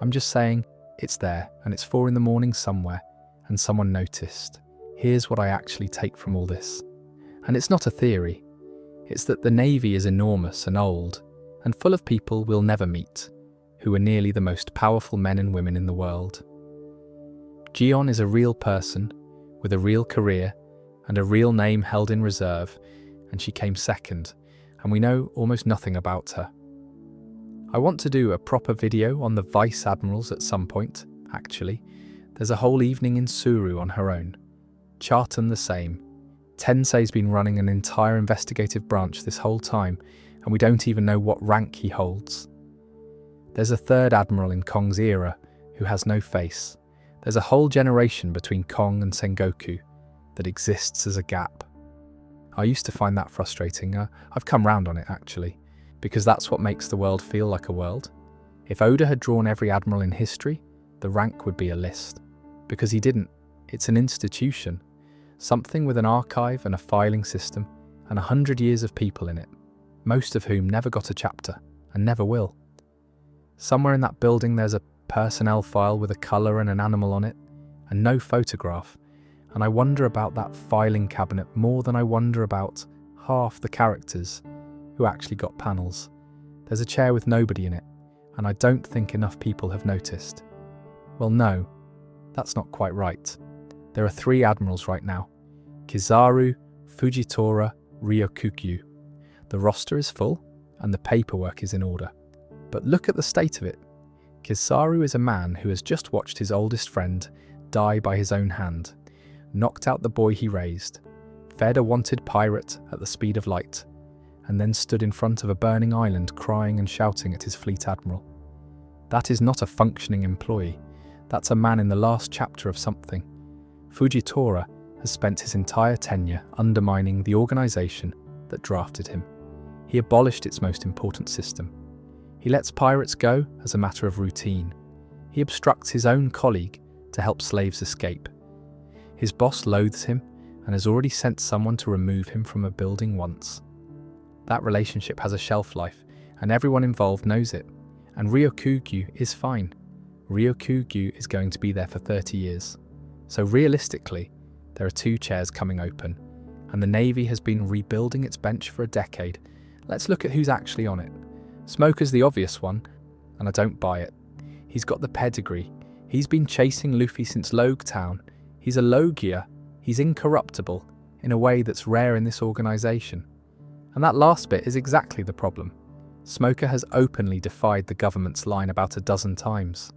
I'm just saying it's there, and it's 4 a.m. somewhere, and someone noticed. Here's what I actually take from all this. And it's not a theory. It's that the Navy is enormous and old, and full of people we'll never meet, who are nearly the most powerful men and women in the world. Gion is a real person, with a real career, and a real name held in reserve, and she came second, and we know almost nothing about her. I want to do a proper video on the Vice Admirals at some point, actually. There's a whole evening in Suru on her own. Charton the same. Tensei's been running an entire investigative branch this whole time, and we don't even know what rank he holds. There's a 3rd admiral in Kong's era who has no face. There's a whole generation between Kong and Sengoku that exists as a gap. I used to find that frustrating. I've come round on it, actually, because that's what makes the world feel like a world. If Oda had drawn every admiral in history, the rank would be a list. Because he didn't. It's an institution. Something with an archive and a filing system and 100 years of people in it, most of whom never got a chapter and never will. Somewhere in that building there's a personnel file with a colour and an animal on it, and no photograph, and I wonder about that filing cabinet more than I wonder about half the characters who actually got panels. There's a chair with nobody in it, and I don't think enough people have noticed. Well, no, that's not quite right. There are 3 admirals right now: Kizaru, Fujitora, Ryokugyu. The roster is full, and the paperwork is in order. But look at the state of it. Kizaru is a man who has just watched his oldest friend die by his own hand, knocked out the boy he raised, fed a wanted pirate at the speed of light, and then stood in front of a burning island crying and shouting at his fleet admiral. That is not a functioning employee. That's a man in the last chapter of something. Fujitora has spent his entire tenure undermining the organisation that drafted him. He abolished its most important system. He lets pirates go as a matter of routine. He obstructs his own colleague to help slaves escape. His boss loathes him and has already sent someone to remove him from a building once. That relationship has a shelf life, and everyone involved knows it. And Ryokugyu is fine. Ryokugyu is going to be there for 30 years. So realistically, there are 2 chairs coming open, and the Navy has been rebuilding its bench for a decade. Let's look at who's actually on it. Smoker's the obvious one, and I don't buy it. He's got the pedigree. He's been chasing Luffy since Logue Town. He's a Logia. He's incorruptible, in a way that's rare in this organisation. And that last bit is exactly the problem. Smoker has openly defied the government's line about a dozen times.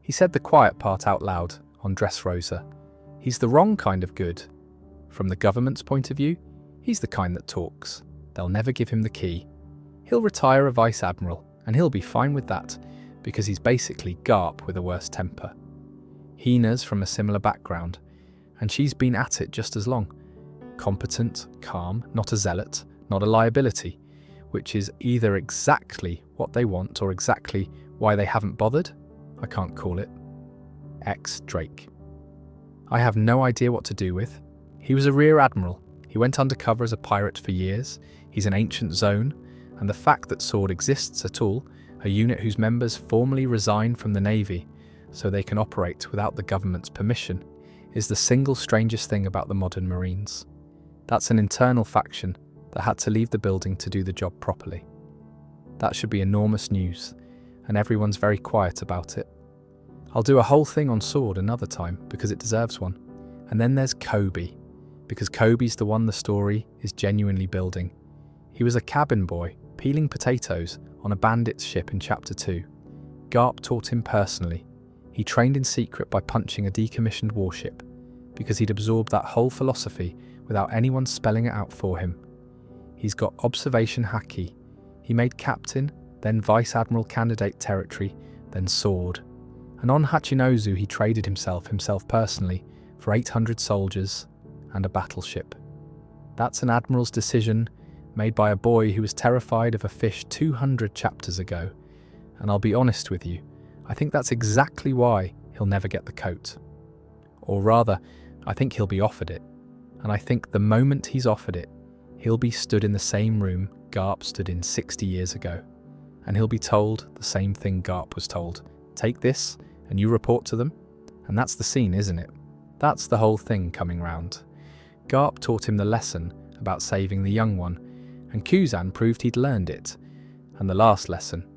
He said the quiet part out loud on Dressrosa. He's the wrong kind of good. From the government's point of view, he's the kind that talks. They'll never give him the key. He'll retire a vice admiral, and he'll be fine with that, because he's basically Garp with a worse temper. Hina's from a similar background, and she's been at it just as long. Competent, calm, not a zealot, not a liability, which is either exactly what they want or exactly why they haven't bothered. I can't call it. Drake. I have no idea what to do with. He was a rear admiral. He went undercover as a pirate for years. He's an ancient zone, and the fact that Sword exists at all, a unit whose members formally resign from the Navy so they can operate without the government's permission, is the single strangest thing about the modern Marines. That's an internal faction that had to leave the building to do the job properly. That should be enormous news, and everyone's very quiet about it. I'll do a whole thing on Sword another time because it deserves one. And then there's Kobe, because Kobe's the one the story is genuinely building. He was a cabin boy, peeling potatoes on a bandit's ship in Chapter 2. Garp taught him personally. He trained in secret by punching a decommissioned warship, because he'd absorbed that whole philosophy without anyone spelling it out for him. He's got observation haki. He made captain, then vice admiral candidate territory, then sword. And on Hachinozu he traded himself personally, for 800 soldiers and a battleship. That's an admiral's decision, made by a boy who was terrified of a fish 200 chapters ago. And I'll be honest with you, I think that's exactly why he'll never get the coat. Or rather, I think he'll be offered it. And I think the moment he's offered it, he'll be stood in the same room Garp stood in 60 years ago. And he'll be told the same thing Garp was told. Take this, and you report to them. And that's the scene, isn't it? That's the whole thing coming round. Garp taught him the lesson about saving the young one, and Kuzan proved he'd learned it. And the last lesson,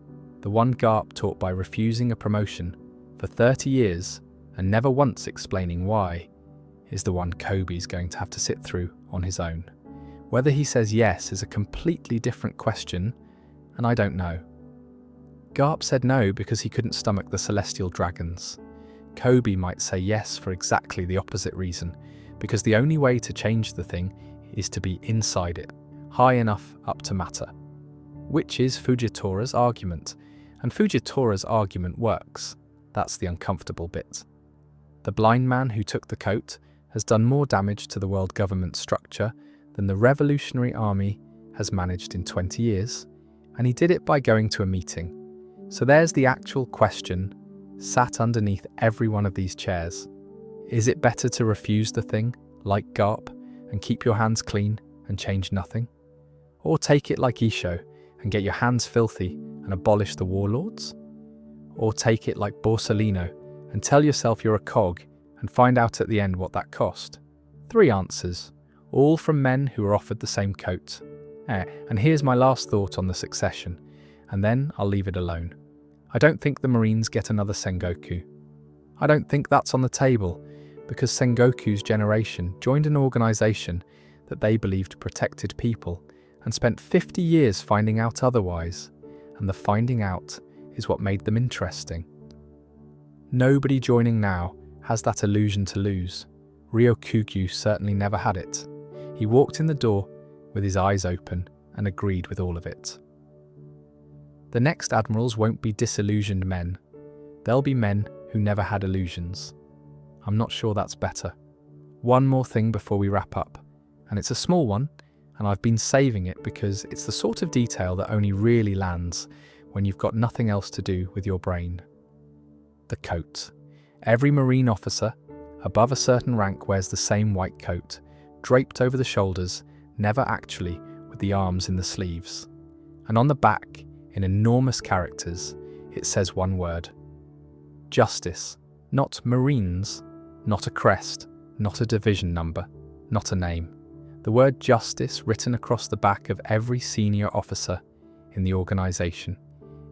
the one Garp taught by refusing a promotion for 30 years and never once explaining why, is the one Kobe's going to have to sit through on his own. Whether he says yes is a completely different question, and I don't know. Garp said no because he couldn't stomach the celestial dragons. Kobe might say yes for exactly the opposite reason, because the only way to change the thing is to be inside it, high enough up to matter. Which is Fujitora's argument, and Fujitora's argument works. That's the uncomfortable bit. The blind man who took the coat has done more damage to the world government structure than the Revolutionary Army has managed in 20 years, and he did it by going to a meeting. So there's the actual question, sat underneath every one of these chairs. Is it better to refuse the thing, like Garp, and keep your hands clean and change nothing? Or take it like Isho and get your hands filthy and abolish the warlords? Or take it like Borsellino and tell yourself you're a cog and find out at the end what that cost? 3 answers, all from men who were offered the same coat. And here's my last thought on the succession, and then I'll leave it alone. I don't think the Marines get another Sengoku. I don't think that's on the table, because Sengoku's generation joined an organisation that they believed protected people and spent 50 years finding out otherwise, and the finding out is what made them interesting. Nobody joining now has that illusion to lose. Ryokugyu certainly never had it. He walked in the door with his eyes open and agreed with all of it. The next admirals won't be disillusioned men. They'll be men who never had illusions. I'm not sure that's better. One more thing before we wrap up, and it's a small one, and I've been saving it because it's the sort of detail that only really lands when you've got nothing else to do with your brain. The coat. Every Marine officer above a certain rank wears the same white coat, draped over the shoulders, never actually with the arms in the sleeves. And on the back, in enormous characters, it says one word. Justice. Not Marines, not a crest, not a division number, not a name. The word justice written across the back of every senior officer in the organisation,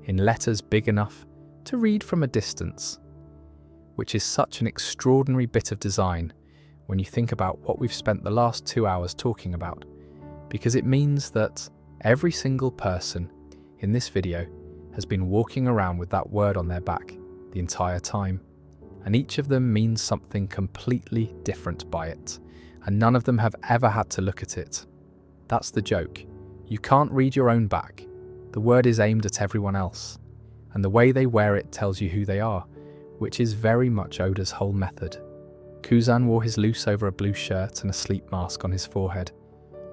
in letters big enough to read from a distance, which is such an extraordinary bit of design when you think about what we've spent the last 2 hours talking about, because it means that every single person in this video has been walking around with that word on their back the entire time, and each of them means something completely different by it, and none of them have ever had to look at it. That's the joke. You can't read your own back. The word is aimed at everyone else, and the way they wear it tells you who they are, which is very much Oda's whole method. Kuzan wore his loose over a blue shirt and a sleep mask on his forehead,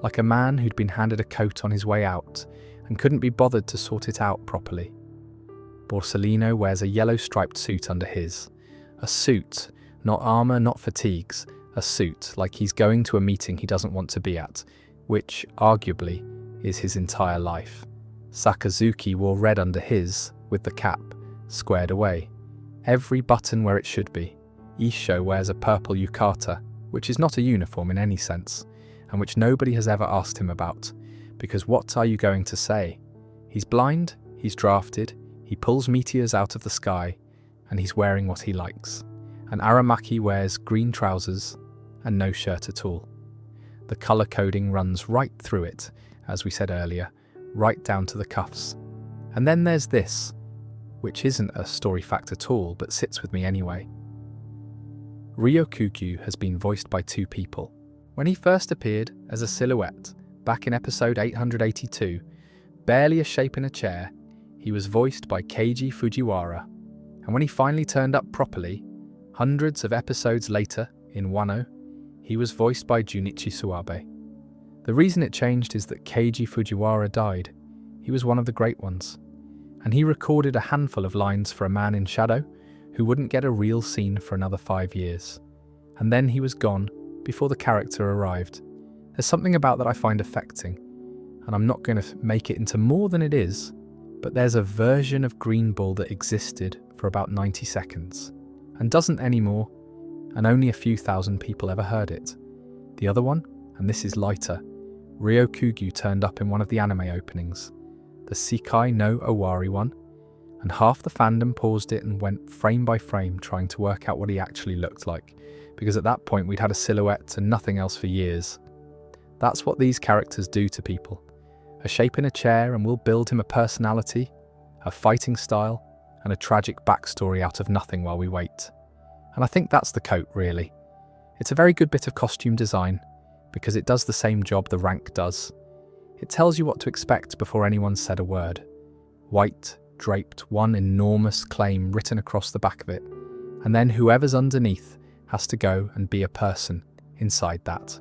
like a man who'd been handed a coat on his way out and couldn't be bothered to sort it out properly. Borsellino wears a yellow striped suit under his. A suit, not armour, not fatigues, a suit like he's going to a meeting he doesn't want to be at, which, arguably, is his entire life. Sakazuki wore red under his, with the cap, squared away. Every button where it should be. Isho wears a purple yukata, which is not a uniform in any sense, and which nobody has ever asked him about, because what are you going to say? He's blind, he's drafted, he pulls meteors out of the sky, and he's wearing what he likes. And Aramaki wears green trousers and no shirt at all. The colour coding runs right through it, as we said earlier, right down to the cuffs. And then there's this, which isn't a story fact at all, but sits with me anyway. Ryokugu has been voiced by two people. When he first appeared as a silhouette, back in episode 882, barely a shape in a chair, he was voiced by Keiji Fujiwara. And when he finally turned up properly, hundreds of episodes later, in Wano, he was voiced by Junichi Suwabe. The reason it changed is that Keiji Fujiwara died. He was one of the great ones. And he recorded a handful of lines for a man in shadow who wouldn't get a real scene for another 5 years. And then he was gone before the character arrived. There's something about that I find affecting, and I'm not going to make it into more than it is, but there's a version of Green Bull that existed for about 90 seconds, and doesn't anymore, and only a few thousand people ever heard it. The other one, and this is lighter, Ryokugu turned up in one of the anime openings, the Sekai no Owari one, and half the fandom paused it and went frame by frame trying to work out what he actually looked like, because at that point we'd had a silhouette and nothing else for years. That's what these characters do to people. A shape in a chair and we'll build him a personality, a fighting style, and a tragic backstory out of nothing while we wait. And I think that's the coat, really. It's a very good bit of costume design, because it does the same job the rank does. It tells you what to expect before anyone's said a word. White, draped, one enormous claim written across the back of it, and then whoever's underneath has to go and be a person inside that.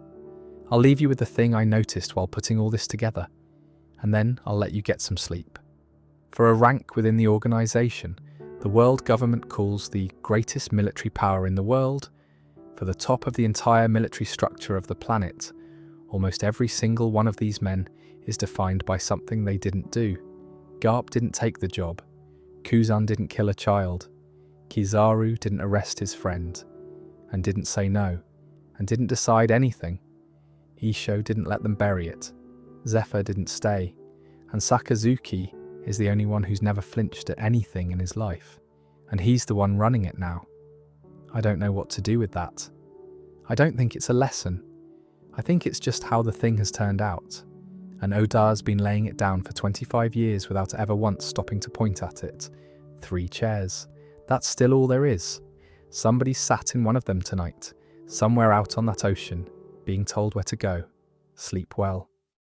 I'll leave you with the thing I noticed while putting all this together, and then I'll let you get some sleep. For a rank within the organisation, the world government calls the greatest military power in the world, for the top of the entire military structure of the planet, almost every single one of these men is defined by something they didn't do. Garp didn't take the job, Kuzan didn't kill a child, Kizaru didn't arrest his friend, and didn't say no, and didn't decide anything. Isho didn't let them bury it, Zephyr didn't stay, and Sakazuki is the only one who's never flinched at anything in his life, and he's the one running it now. I don't know what to do with that. I don't think it's a lesson. I think it's just how the thing has turned out, and Oda's been laying it down for 25 years without ever once stopping to point at it. 3 chairs. That's still all there is. Somebody sat in one of them tonight, somewhere out on that ocean, being told where to go. Sleep well.